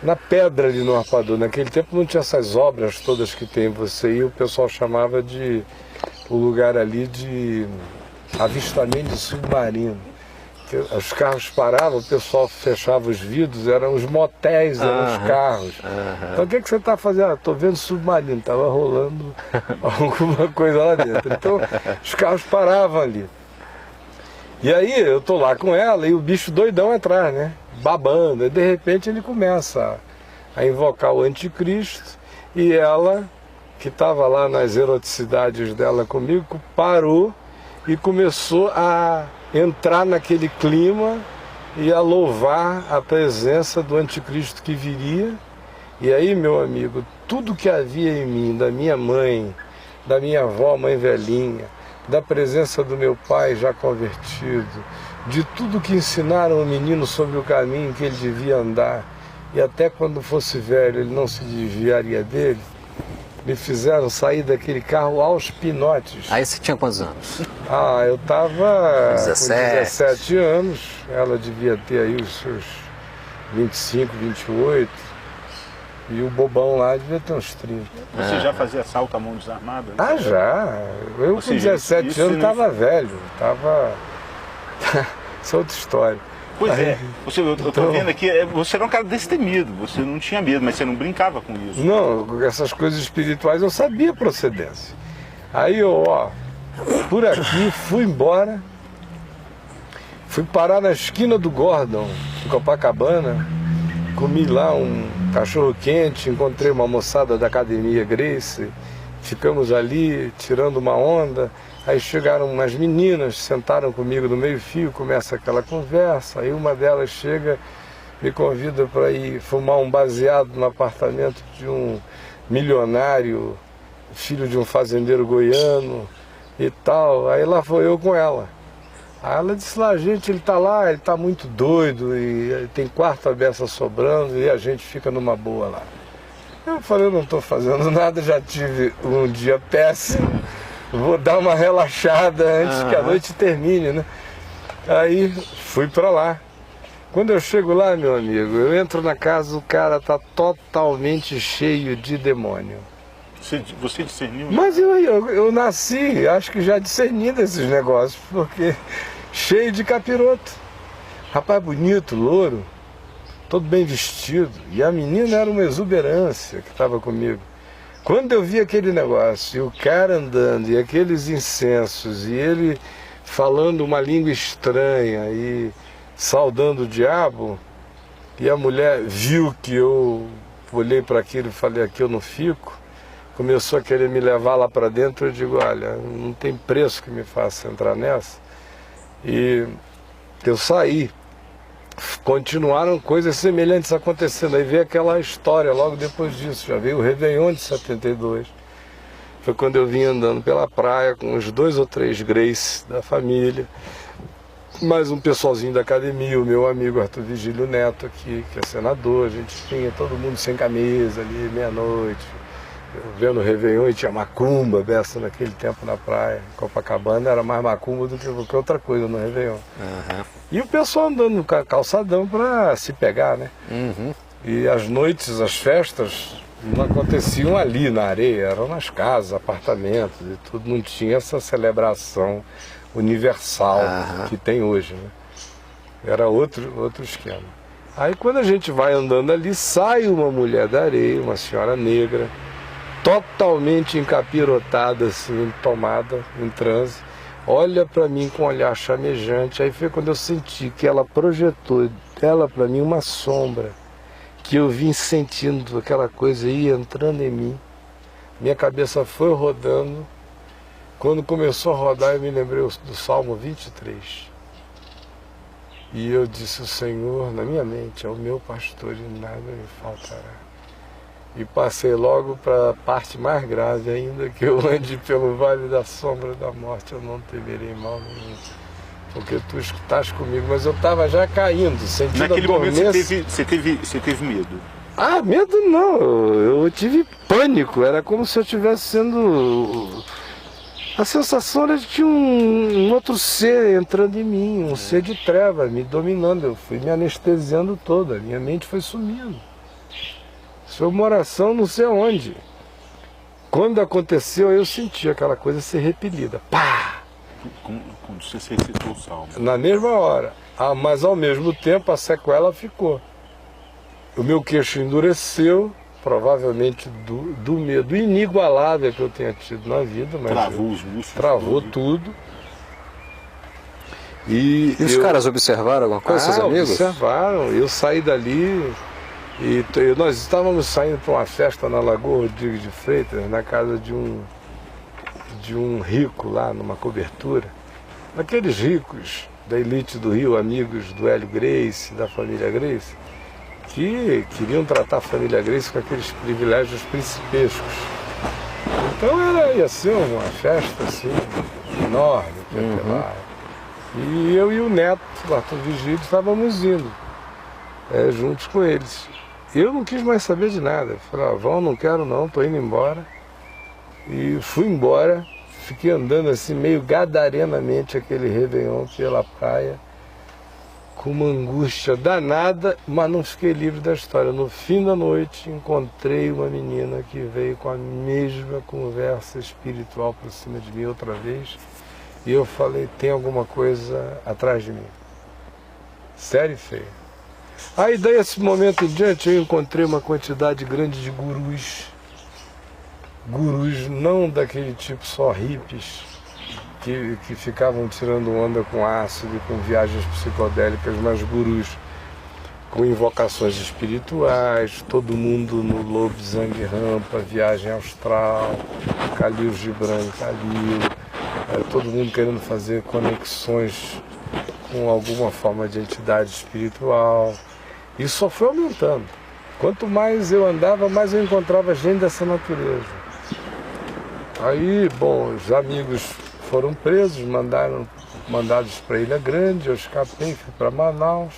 na pedra ali no Arpoador. Naquele tempo não tinha essas obras todas que tem você, e o pessoal chamava de o lugar ali de avistamento de submarino. Os carros paravam, o pessoal fechava os vidros, eram os motéis, eram os carros. Então o que você está fazendo? Estou vendo submarino, estava rolando alguma coisa lá dentro. Então os carros paravam ali. E aí eu estou lá com ela e o bicho doidão atrás, né? Babando. E de repente ele começa a invocar o anticristo e ela, que estava lá nas eroticidades dela comigo, parou e começou a entrar naquele clima e a louvar a presença do anticristo que viria. E aí, meu amigo, tudo que havia em mim, da minha mãe, da minha avó, mãe velhinha, da presença do meu pai já convertido, de tudo que ensinaram o menino sobre o caminho que ele devia andar, e até quando fosse velho ele não se desviaria dele, me fizeram sair daquele carro aos pinotes. Aí você tinha quantos anos? Eu estava 17. com 17 anos, ela devia ter aí os seus 25, 28, e o bobão lá devia ter uns 30. Você já fazia assalto à mão desarmada? Já. Eu com 17 anos estava velho, Isso é outra história. Pois é, eu estou vendo aqui, você era um cara destemido, você não tinha medo, mas você não brincava com isso. Não, essas coisas espirituais eu sabia a procedência. Aí eu, por aqui, fui embora, fui parar na esquina do Gordon, em Copacabana, comi lá um cachorro quente, encontrei uma moçada da academia Grace, ficamos ali tirando uma onda. Aí chegaram umas meninas, sentaram comigo no meio-fio, começa aquela conversa, aí uma delas chega, me convida para ir fumar um baseado no apartamento de um milionário, filho de um fazendeiro goiano e tal. Aí lá foi eu com ela. Aí ela disse lá, gente, ele está muito doido, e tem quarto aberto sobrando, e a gente fica numa boa lá. Eu falei, eu não estou fazendo nada, já tive um dia péssimo. Vou dar uma relaxada antes que a noite termine, né? Aí fui pra lá. Quando eu chego lá, meu amigo, eu entro na casa, o cara tá totalmente cheio de demônio. Você discerniu? Mas eu nasci, acho que já discerni desses negócios, porque cheio de capiroto. Rapaz bonito, louro, todo bem vestido. E a menina era uma exuberância que estava comigo. Quando eu vi aquele negócio, e o cara andando, e aqueles incensos, e ele falando uma língua estranha, e saudando o diabo, e a mulher viu que eu olhei para aquilo e falei, aqui eu não fico, começou a querer me levar lá para dentro, eu digo, olha, não tem preço que me faça entrar nessa. E eu saí. Continuaram coisas semelhantes acontecendo. Aí veio aquela história logo depois disso. Já veio o Réveillon de 72. Foi quando eu vim andando pela praia com uns 2 ou 3 Grace da família, mais um pessoalzinho da academia, o meu amigo Arthur Vigílio Neto aqui, que é senador. A gente tinha todo mundo sem camisa ali, meia-noite, vendo o Réveillon, e tinha macumba beça naquele tempo na praia. Em Copacabana era mais macumba do que qualquer outra coisa no Réveillon. E o pessoal andando no calçadão para se pegar, né? E as noites, as festas não aconteciam ali na areia, eram nas casas, apartamentos e tudo. Não tinha essa celebração universal que tem hoje, né? Era outro esquema. Aí quando a gente vai andando ali, sai uma mulher da areia, uma senhora negra, totalmente encapirotada, assim, tomada, em transe, olha para mim com um olhar chamejante. Aí foi quando eu senti que ela projetou dela para mim uma sombra, que eu vim sentindo aquela coisa aí entrando em mim. Minha cabeça foi rodando. Quando começou a rodar, eu me lembrei do Salmo 23. E eu disse, o Senhor, na minha mente, é o meu pastor e nada me faltará. e passei logo para a parte mais grave ainda, que eu ande pelo vale da sombra da morte, eu não temerei mal nenhum, porque tu estás comigo. Mas eu estava já caindo, sentindo Naquele a dormência. momento você teve medo? Ah, medo não, eu tive pânico, era como se eu estivesse sendo... A sensação era de que um outro ser entrando em mim, um ser de treva me dominando. Eu fui me anestesiando toda, minha mente foi sumindo. Isso foi uma oração não sei onde. Quando aconteceu, eu senti aquela coisa ser repelida. Pá! Quando você recitou o salmo. Na mesma hora. Ah, mas ao mesmo tempo a sequela ficou. O meu queixo endureceu, provavelmente do medo inigualável que eu tenha tido na vida. Mas Travou os músculos. Travou tudo. E os caras observaram alguma coisa, seus amigos? Observaram. Eu saí dali e nós estávamos saindo para uma festa na Lagoa Rodrigues de Freitas, na casa de um rico lá, numa cobertura. Aqueles ricos da elite do Rio, amigos do Hélio Gracie, da família Gracie, que queriam tratar a família Gracie com aqueles privilégios principescos. Então ia ser uma festa assim, enorme, lá. E eu e o neto, o Arthur Vigílio, estávamos indo juntos com eles. Eu não quis mais saber de nada. Falei, vão, não quero não, estou indo embora. E fui embora, fiquei andando assim meio gadarenamente aquele Réveillon pela praia, com uma angústia danada, mas não fiquei livre da história. No fim da noite, encontrei uma menina que veio com a mesma conversa espiritual por cima de mim outra vez. E eu falei, tem alguma coisa atrás de mim. Sério e feio. Aí desse momento em diante eu encontrei uma quantidade grande de gurus. Gurus não daquele tipo só hippies, que ficavam tirando onda com ácido e com viagens psicodélicas, mas gurus com invocações espirituais, todo mundo no Lobsang Rampa, viagem astral, Khalil Gibran, todo mundo querendo fazer conexões com alguma forma de entidade espiritual. Isso só foi aumentando. Quanto mais eu andava, mais eu encontrava gente dessa natureza. Aí, bom, os amigos foram presos, mandados para Ilha Grande, eu escapei, fui para Manaus.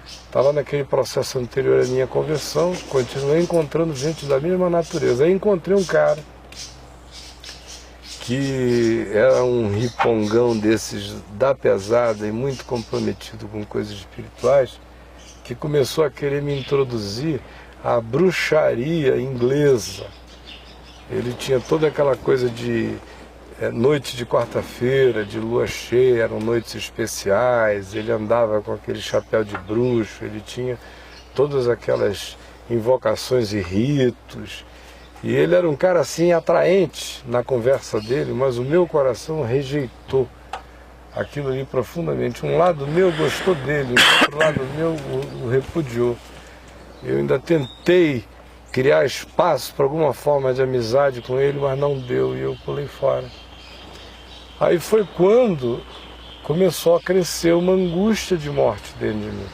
Estava naquele processo anterior à minha conversão, continuei encontrando gente da mesma natureza. Aí encontrei um cara que era um ripongão desses da pesada e muito comprometido com coisas espirituais, que começou a querer me introduzir à bruxaria inglesa. Ele tinha toda aquela coisa de noite de quarta-feira, de lua cheia, eram noites especiais, ele andava com aquele chapéu de bruxo, ele tinha todas aquelas invocações e ritos. E ele era um cara assim atraente na conversa dele, mas o meu coração rejeitou aquilo ali profundamente. Um lado meu gostou dele, o outro lado meu o repudiou. Eu ainda tentei criar espaço para alguma forma de amizade com ele, mas não deu e eu pulei fora. Aí foi quando começou a crescer uma angústia de morte dentro de mim.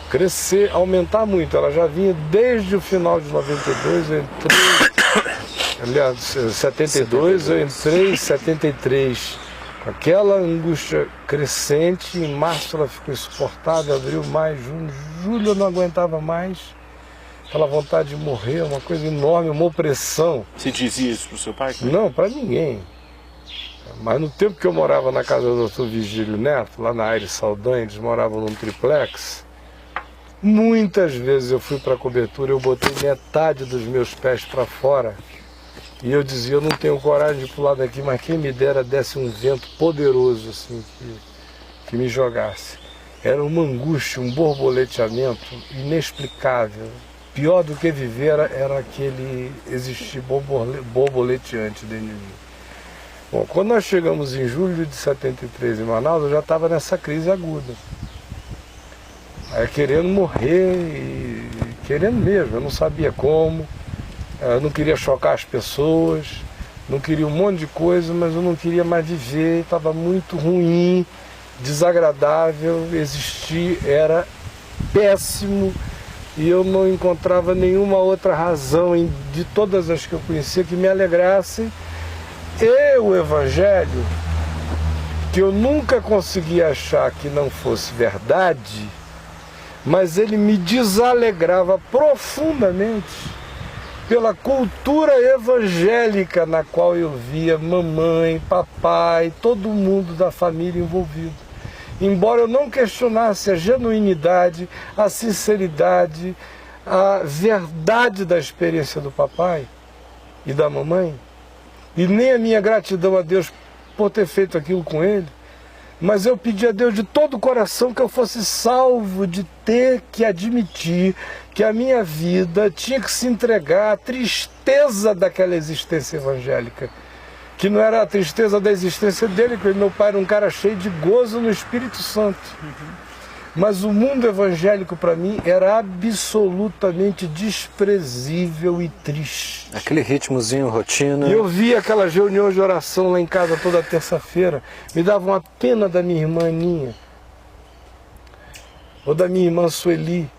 Crescer, aumentar muito. Ela já vinha desde o final de 92, eu entrei, aliás, 72, eu entrei em 73. Aquela angústia crescente, em março ela ficou insuportável, abril, maio, junho, julho eu não aguentava mais. Aquela vontade de morrer, uma coisa enorme, uma opressão. Você dizia isso para o seu pai? Não, para ninguém. Mas no tempo que eu morava na casa do Dr. Vigílio Neto, lá na Aires Saldanha, eles moravam num triplex, muitas vezes eu fui para a cobertura, eu botei metade dos meus pés para fora e eu dizia, eu não tenho coragem de pular daqui, mas quem me dera desse um vento poderoso assim, que me jogasse. Era uma angústia, um borboleteamento inexplicável. Pior do que viver era aquele existir borboleteante dentro de mim. Bom, quando nós chegamos em julho de 73 em Manaus, eu já estava nessa crise aguda. Aí querendo morrer, e querendo mesmo, eu não sabia como, eu não queria chocar as pessoas, não queria um monte de coisa, mas eu não queria mais viver, estava muito ruim, desagradável, existir era péssimo, e eu não encontrava nenhuma outra razão de todas as que eu conhecia que me alegrassem. E o Evangelho, que eu nunca consegui achar que não fosse verdade, mas ele me desalegrava profundamente pela cultura evangélica na qual eu via mamãe, papai, todo mundo da família envolvido. Embora eu não questionasse a genuinidade, a sinceridade, a verdade da experiência do papai e da mamãe, e nem a minha gratidão a Deus por ter feito aquilo com ele, mas eu pedi a Deus de todo o coração que eu fosse salvo de ter que admitir que a minha vida tinha que se entregar à tristeza daquela existência evangélica, que não era a tristeza da existência dele, porque meu pai era um cara cheio de gozo no Espírito Santo. Mas o mundo evangélico para mim era absolutamente desprezível e triste. Aquele ritmozinho, rotina. E eu via aquelas reuniões de oração lá em casa toda terça-feira, me dava uma pena da minha irmã Aninha, ou da minha irmã Sueli,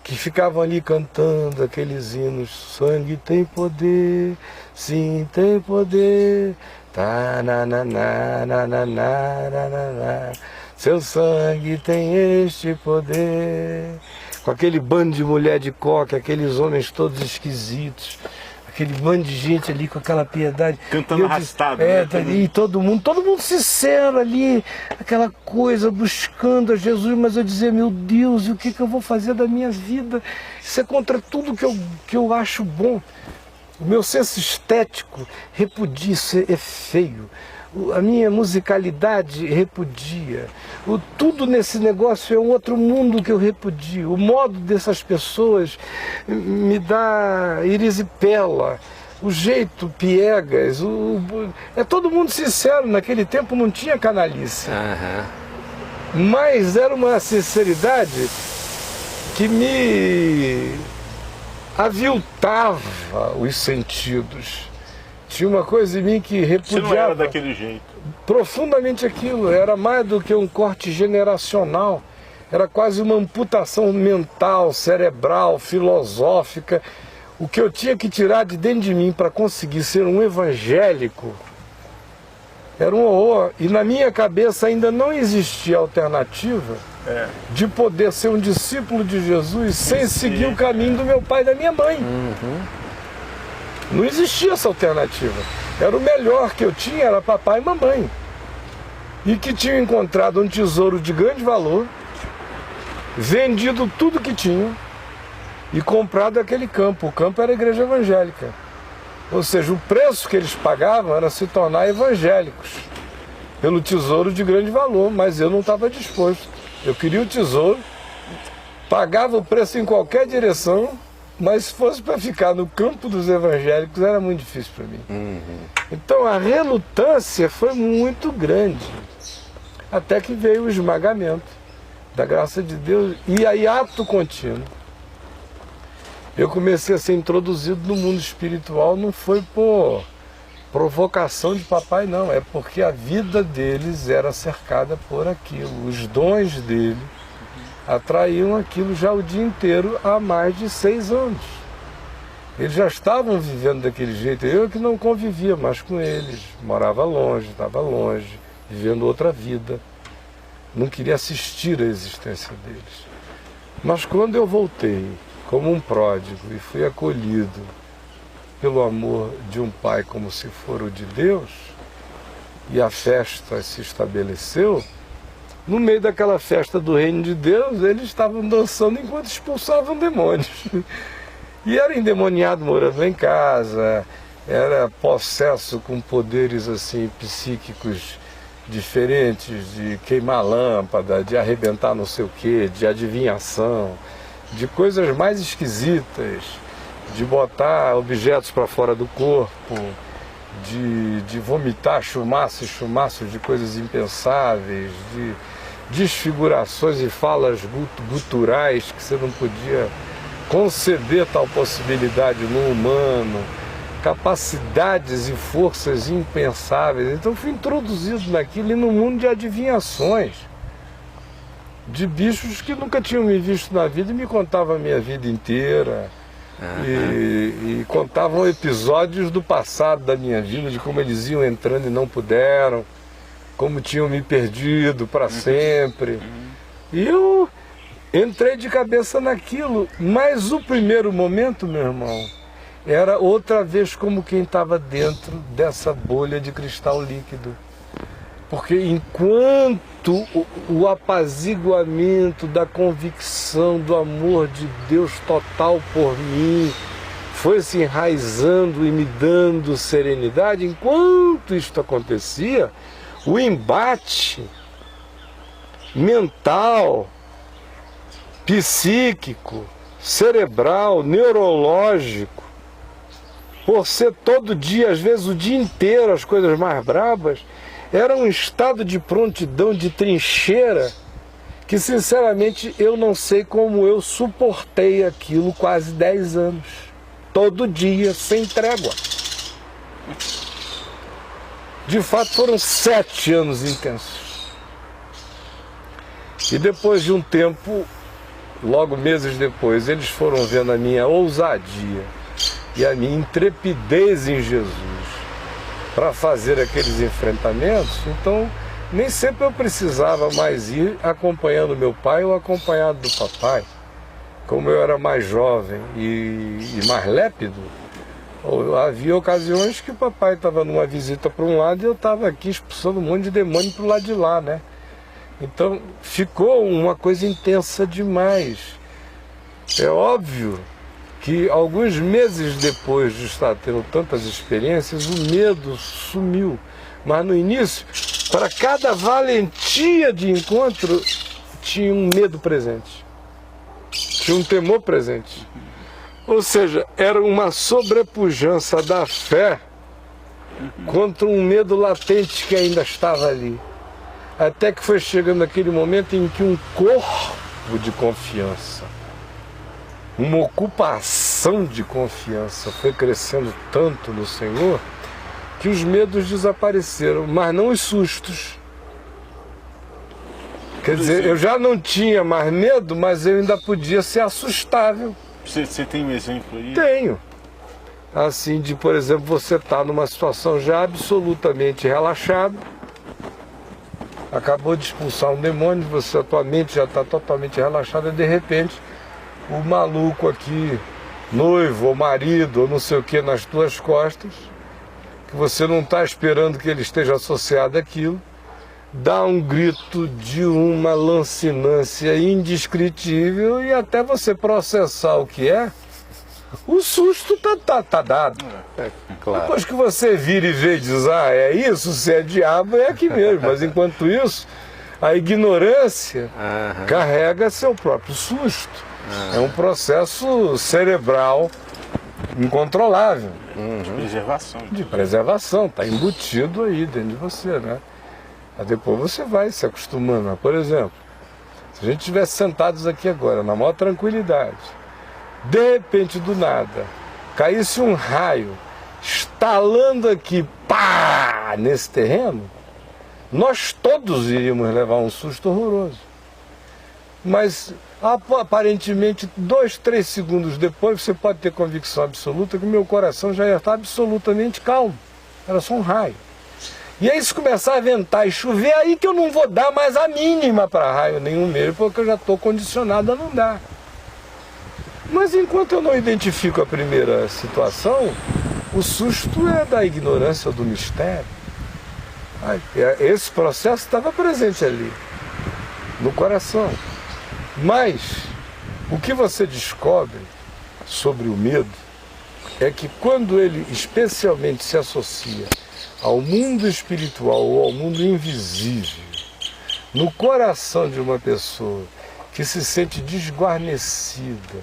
que ficavam ali cantando aqueles hinos. Sangue tem poder, sim tem poder, tá na na na na na na na na. Seu sangue tem este poder. Com aquele bando de mulher de coque, aqueles homens todos esquisitos, aquele bando de gente ali com aquela piedade. Cantando arrastado. E todo mundo sincero ali, aquela coisa, buscando a Jesus, mas eu dizia, meu Deus, e o que eu vou fazer da minha vida? Isso é contra tudo que eu acho bom. O meu senso estético repudia, isso é feio. A minha musicalidade repudia. Tudo nesse negócio é um outro mundo que eu repudio. O modo dessas pessoas me dá erisipela. O jeito piegas. É todo mundo sincero. Naquele tempo não tinha canalice. Mas era uma sinceridade que me aviltava os sentidos. Tinha uma coisa em mim que repudiava. Você não era daquele jeito. Profundamente aquilo. Era mais do que um corte generacional. Era quase uma amputação mental, cerebral, filosófica. O que eu tinha que tirar de dentro de mim para conseguir ser um evangélico era um horror. E na minha cabeça ainda não existia alternativa de poder ser um discípulo de Jesus sem seguir o caminho do meu pai e da minha mãe. Não existia essa alternativa. Era o melhor que eu tinha, era papai e mamãe. E que tinham encontrado um tesouro de grande valor, vendido tudo que tinham e comprado aquele campo. O campo era a igreja evangélica. Ou seja, o preço que eles pagavam era se tornar evangélicos, pelo tesouro de grande valor, mas eu não estava disposto. Eu queria o tesouro, pagava o preço em qualquer direção, mas se fosse para ficar no campo dos evangélicos era muito difícil para mim. Então a relutância foi muito grande, até que veio o esmagamento da graça de Deus e aí ato contínuo. Eu comecei a ser introduzido no mundo espiritual, não foi por provocação de papai não, é porque a vida deles era cercada por aquilo, os dons dele atraíam aquilo já o dia inteiro há mais de 6 anos. Eles já estavam vivendo daquele jeito, eu que não convivia mais com eles, morava longe, estava longe, vivendo outra vida, não queria assistir à existência deles. Mas quando eu voltei como um pródigo e fui acolhido pelo amor de um pai como se for o de Deus, e a festa se estabeleceu, no meio daquela festa do reino de Deus, eles estavam dançando enquanto expulsavam demônios. E era endemoniado morando em casa, era possesso com poderes assim psíquicos diferentes, de queimar lâmpada, de arrebentar não sei o quê, de adivinhação, de coisas mais esquisitas, de botar objetos para fora do corpo, de vomitar chumaços de coisas impensáveis, de desfigurações e falas guturais que você não podia conceber tal possibilidade no humano, capacidades e forças impensáveis. Então fui introduzido naquilo e no mundo de adivinhações. de bichos que nunca tinham me visto na vida e me contavam a minha vida inteira. E contavam episódios do passado da minha vida, de como eles iam entrando e não puderam, como tinham me perdido para sempre. E eu entrei de cabeça naquilo, mas o primeiro momento, meu irmão, era outra vez como quem estava dentro dessa bolha de cristal líquido. Porque enquanto o apaziguamento da convicção do amor de Deus total por mim foi se enraizando e me dando serenidade, enquanto isto acontecia, o embate mental, psíquico, cerebral, neurológico, por ser todo dia, às vezes o dia inteiro, as coisas mais brabas, era um estado de prontidão, de trincheira, que sinceramente eu não sei como eu suportei aquilo quase 10 anos. Todo dia, sem trégua. De fato foram 7 anos intensos. E depois de um tempo, logo meses depois, eles foram vendo a minha ousadia e a minha intrepidez em Jesus para fazer aqueles enfrentamentos. Então nem sempre eu precisava mais ir acompanhando meu pai ou acompanhado do papai. Como eu era mais jovem e mais lépido, havia ocasiões que o papai estava numa visita para um lado e eu estava aqui expulsando um monte de demônio para o lado de lá, né? Então ficou uma coisa intensa demais. É óbvio que alguns meses depois de estar tendo tantas experiências, o medo sumiu. Mas no início, para cada valentia de encontro, tinha um medo presente. Tinha um temor presente. Ou seja, era uma sobrepujança da fé contra um medo latente que ainda estava ali. Até que foi chegando aquele momento em que um corpo de confiança, uma ocupação de confiança foi crescendo tanto no Senhor que os medos desapareceram, mas não os sustos. Quer dizer, eu já não tinha mais medo, mas eu ainda podia ser assustável. Você tem um exemplo aí? Tenho. Assim, de, por exemplo, você está numa situação já absolutamente relaxada, acabou de expulsar um demônio, a tua mente já está totalmente relaxada, e de repente o maluco aqui, noivo ou marido ou não sei o que, nas tuas costas, que você não está esperando que ele esteja associado àquilo, dá um grito de uma lancinância indescritível e até você processar o que é, o susto tá dado. Claro. Depois que você vira e vê e diz, é isso, se é diabo é aqui mesmo, mas enquanto isso, a ignorância carrega seu próprio susto. É um processo cerebral incontrolável. De preservação. De preservação, está embutido aí dentro de você, né? Mas depois você vai se acostumando. Mas, por exemplo, se a gente estivesse sentados aqui agora, na maior tranquilidade, de repente, do nada, caísse um raio, estalando aqui, pá, nesse terreno, nós todos iríamos levar um susto horroroso. Mas, aparentemente, 2, 3 segundos depois, você pode ter convicção absoluta que o meu coração já ia estar absolutamente calmo. Era só um raio. E aí, se começar a ventar e chover, aí que eu não vou dar mais a mínima para raio nenhum mesmo, porque eu já estou condicionado a não dar. Mas enquanto eu não identifico a primeira situação, o susto é da ignorância do mistério. Esse processo estava presente ali, no coração. Mas o que você descobre sobre o medo é que quando ele especialmente se associa ao mundo espiritual ou ao mundo invisível, no coração de uma pessoa que se sente desguarnecida,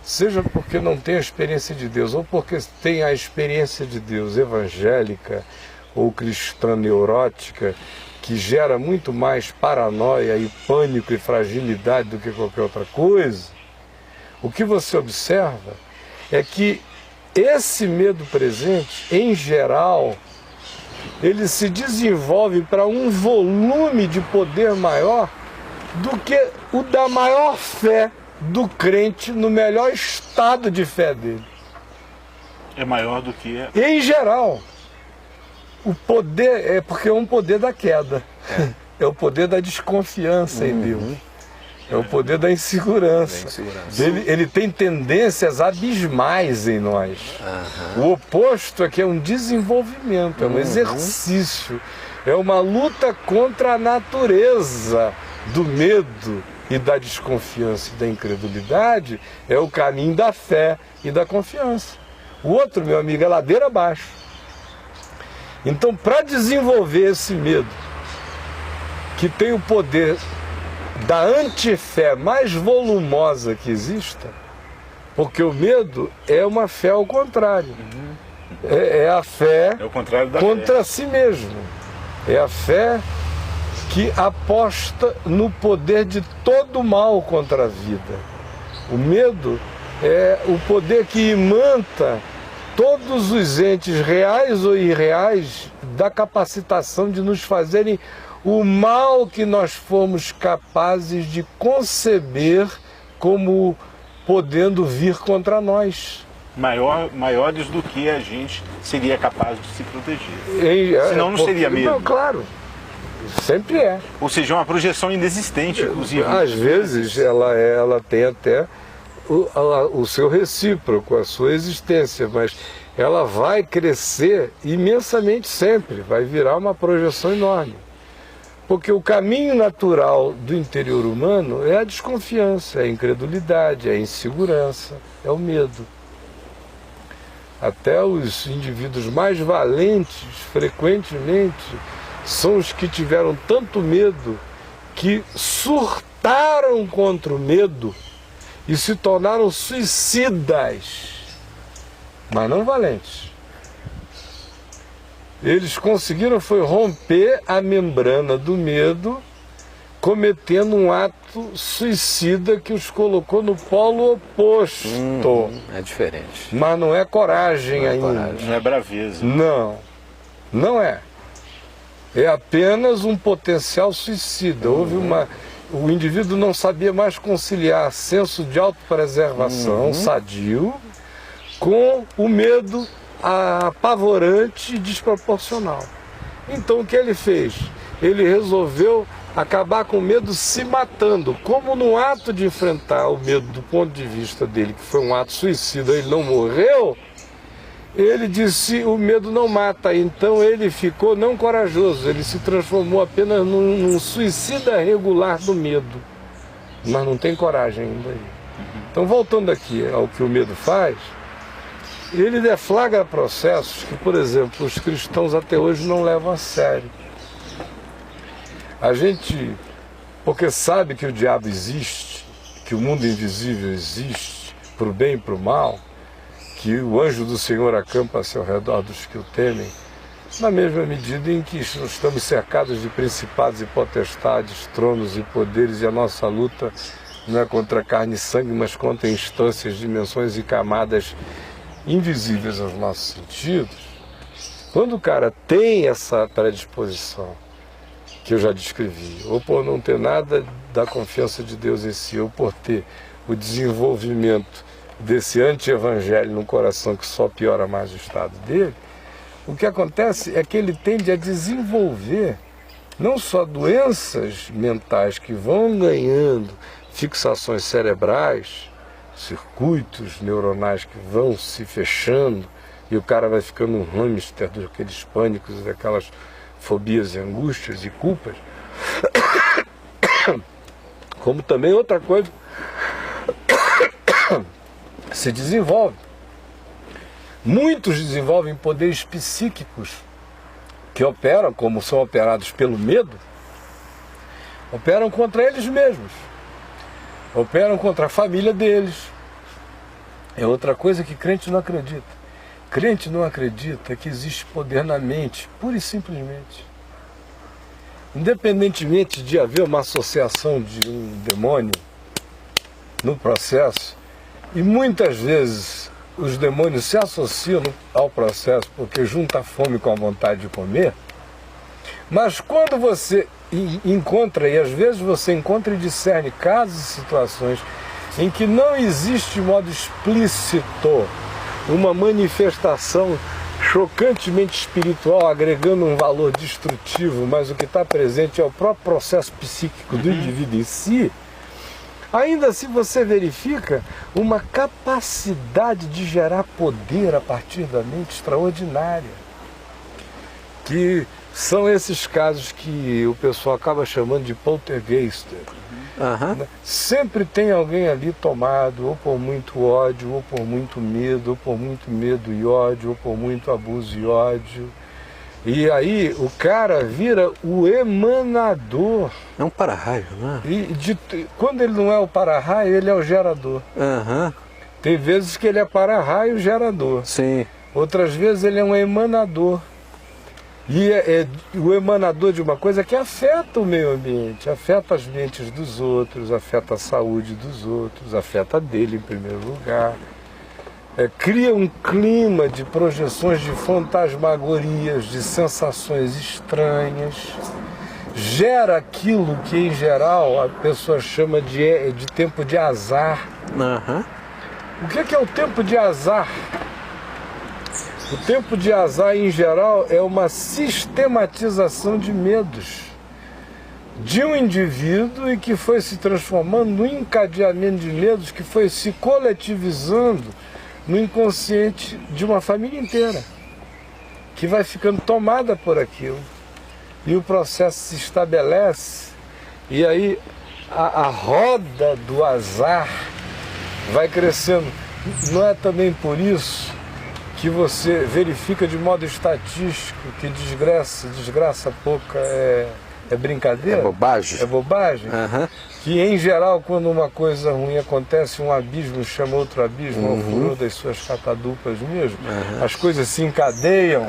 seja porque não tem a experiência de Deus, ou porque tem a experiência de Deus evangélica ou cristã neurótica, que gera muito mais paranoia e pânico e fragilidade do que qualquer outra coisa, o que você observa é que esse medo presente, em geral, ele se desenvolve para um volume de poder maior do que o da maior fé do crente no melhor estado de fé dele. É maior do que... Em geral, o poder é porque é um poder da queda. É o poder da desconfiança em Deus. É o poder da insegurança. Ele tem tendências abismais em nós. O oposto é que é um desenvolvimento, é um exercício, é uma luta contra a natureza do medo e da desconfiança e da incredulidade. É o caminho da fé e da confiança. O outro, meu amigo, é ladeira abaixo. Então, para desenvolver esse medo, que tem o poder da antifé mais volumosa que exista, porque o medo é uma fé ao contrário. É a fé o contrário da contra fé. si mesmo. É a fé que aposta no poder de todo o mal contra a vida. O medo é o poder que imanta todos os entes reais ou irreais da capacitação de nos fazerem o mal que nós fomos capazes de conceber como podendo vir contra nós. Maiores do que a gente seria capaz de se proteger. Senão não seria medo. Não, claro. Sempre é. Ou seja, uma projeção inexistente, inclusive. Às vezes ela tem até o seu recíproco, a sua existência, mas ela vai crescer imensamente sempre, vai virar uma projeção enorme. Porque o caminho natural do interior humano é a desconfiança, é a incredulidade, é a insegurança, é o medo. Até os indivíduos mais valentes, frequentemente, são os que tiveram tanto medo que surtaram contra o medo e se tornaram suicidas, mas não valentes. Eles conseguiram foi romper a membrana do medo, cometendo um ato suicida que os colocou no polo oposto. É diferente. Mas não é coragem ainda. Não é braveza. Não, não é. É apenas um potencial suicida. O indivíduo não sabia mais conciliar senso de autopreservação sadio com o medo apavorante e desproporcional. Então o que ele fez? Ele resolveu acabar com o medo se matando. Como no ato de enfrentar o medo do ponto de vista dele, que foi um ato suicida, ele não morreu, ele disse: o medo não mata. Então ele ficou não corajoso, ele se transformou apenas num suicida regular do medo, mas não tem coragem ainda aí. Então, voltando aqui ao que o medo faz, ele deflagra processos que, por exemplo, os cristãos até hoje não levam a sério. A gente, porque sabe que o diabo existe, que o mundo invisível existe, para o bem e para o mal, que o anjo do Senhor acampa-se ao redor dos que o temem, na mesma medida em que estamos cercados de principados e potestades, tronos e poderes, e a nossa luta não é contra carne e sangue, mas contra instâncias, dimensões e camadas invisíveis aos nossos sentidos. Quando o cara tem essa predisposição, que eu já descrevi, ou por não ter nada da confiança de Deus em si, ou por ter o desenvolvimento desse anti-evangelho no coração que só piora mais o estado dele, o que acontece é que ele tende a desenvolver não só doenças mentais que vão ganhando fixações cerebrais, circuitos neuronais que vão se fechando e o cara vai ficando um hamster daqueles pânicos, daquelas fobias e angústias e culpas, como também outra coisa se desenvolve. Muitos desenvolvem poderes psíquicos que operam, como são operados pelo medo, operam contra eles mesmos, operam contra a família deles. É outra coisa que crente não acredita. Crente não acredita que existe poder na mente, pura e simplesmente. Independentemente de haver uma associação de um demônio no processo, e muitas vezes os demônios se associam ao processo porque junta a fome com a vontade de comer, mas quando você encontra, e às vezes você encontra e discerne casos e situações em que não existe de modo explícito uma manifestação chocantemente espiritual, agregando um valor destrutivo, mas o que está presente é o próprio processo psíquico do indivíduo em si, ainda assim você verifica uma capacidade de gerar poder a partir da mente extraordinária, que são esses casos que o pessoal acaba chamando de poltergeist. Sempre tem alguém ali tomado ou por muito ódio, ou por muito medo, ou por muito medo e ódio, ou por muito abuso e ódio. E aí o cara vira o emanador. É um para-raio, né? Quando ele não é o para-raio, ele é o gerador. Tem vezes que ele é para-raio gerador. Sim. Outras vezes ele é um emanador. E é o emanador de uma coisa que afeta o meio ambiente, afeta as mentes dos outros, afeta a saúde dos outros, afeta a dele em primeiro lugar. Cria um clima de projeções de fantasmagorias, de sensações estranhas, gera aquilo que em geral a pessoa chama de tempo de azar. O que é o tempo de azar? O tempo de azar, em geral, é uma sistematização de medos de um indivíduo e que foi se transformando no encadeamento de medos que foi se coletivizando no inconsciente de uma família inteira, que vai ficando tomada por aquilo. E o processo se estabelece, e aí a roda do azar vai crescendo. Não é também por isso que você verifica de modo estatístico que desgraça pouca é brincadeira? É bobagem. É bobagem? Que em geral, quando uma coisa ruim acontece, um abismo chama outro abismo, ao furor das suas catadupas mesmo, as coisas se encadeiam,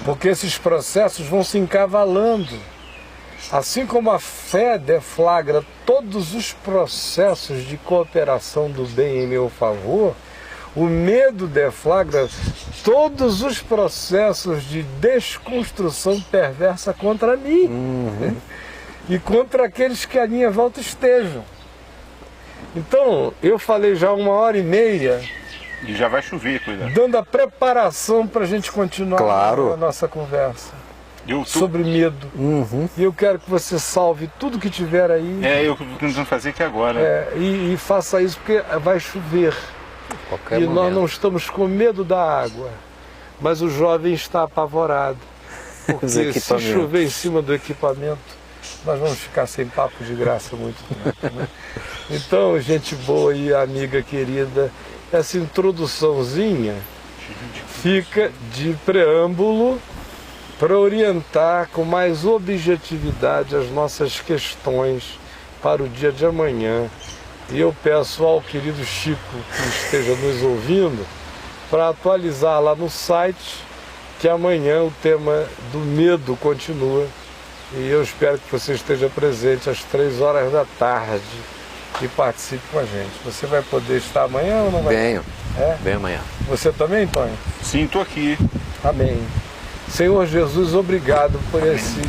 porque esses processos vão se encavalando. Assim como a fé deflagra todos os processos de cooperação do bem em meu favor, o medo deflagra todos os processos de desconstrução perversa contra mim e contra aqueles que à minha volta estejam. Então, eu falei já 1h30. E já vai chover, cuidado. Dando a preparação para a gente continuar a nossa conversa sobre medo. E eu quero que você salve tudo que tiver aí. Eu estou tentando fazer aqui agora. E faça isso porque vai chover. Qualquer e momento. Nós não estamos com medo da água, mas o jovem está apavorado, porque se chover em cima do equipamento, nós vamos ficar sem papo de graça muito tempo, né? Então, gente boa e amiga querida, essa introduçãozinha fica de preâmbulo para orientar com mais objetividade as nossas questões para o dia de amanhã. E eu peço ao querido Chico que esteja nos ouvindo para atualizar lá no site que amanhã o tema do medo continua. E eu espero que você esteja presente às 15h e participe com a gente. Você vai poder estar amanhã ou não vai? Venho. Venho amanhã. Você também, Tonho? Sim, estou aqui. Amém. Senhor Jesus, obrigado por esse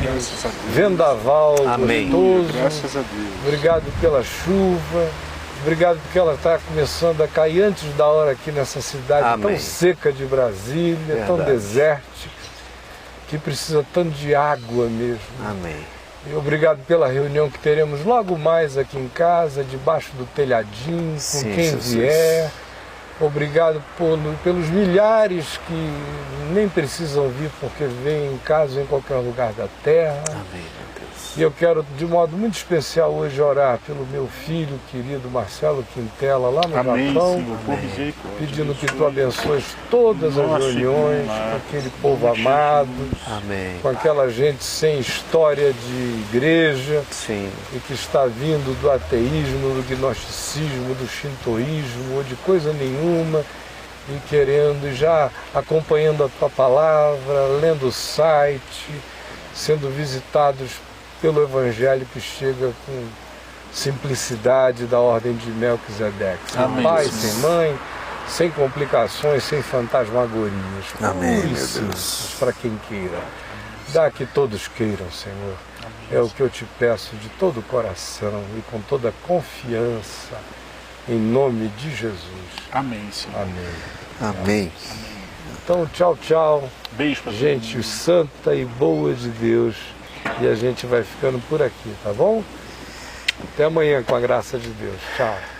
vendaval gostoso. Graças a Deus. Obrigado pela chuva. Obrigado porque ela está começando a cair antes da hora aqui nessa cidade tão seca de Brasília, tão desértica, que precisa tanto de água mesmo. E obrigado pela reunião que teremos logo mais aqui em casa, debaixo do telhadinho, com quem vier. Obrigado pelos milhares que nem precisam vir porque vêm em casa em qualquer lugar da terra. E eu quero, de modo muito especial, hoje orar pelo meu filho querido Marcelo Quintela, lá no Japão, pedindo que tu abençoes todas as reuniões, com aquele povo amado, com aquela gente sem história de igreja, e que está vindo do ateísmo, do gnosticismo, do shintoísmo, ou de coisa nenhuma, e querendo, e já acompanhando a tua palavra, lendo o site, sendo visitados pelo Evangelho que chega com simplicidade da ordem de Melquisedeque. Sem pai, sem mãe, sem complicações, sem fantasmagorias. Amém, Puríssimos para quem queira. Dá que todos queiram, Senhor. É o que eu te peço de todo o coração e com toda confiança, em nome de Jesus. Amém, Senhor. Amém. Amém. Então, tchau, tchau. Beijo pra Gente santa e boa de Deus. E a gente vai ficando por aqui, tá bom? Até amanhã, com a graça de Deus. Tchau.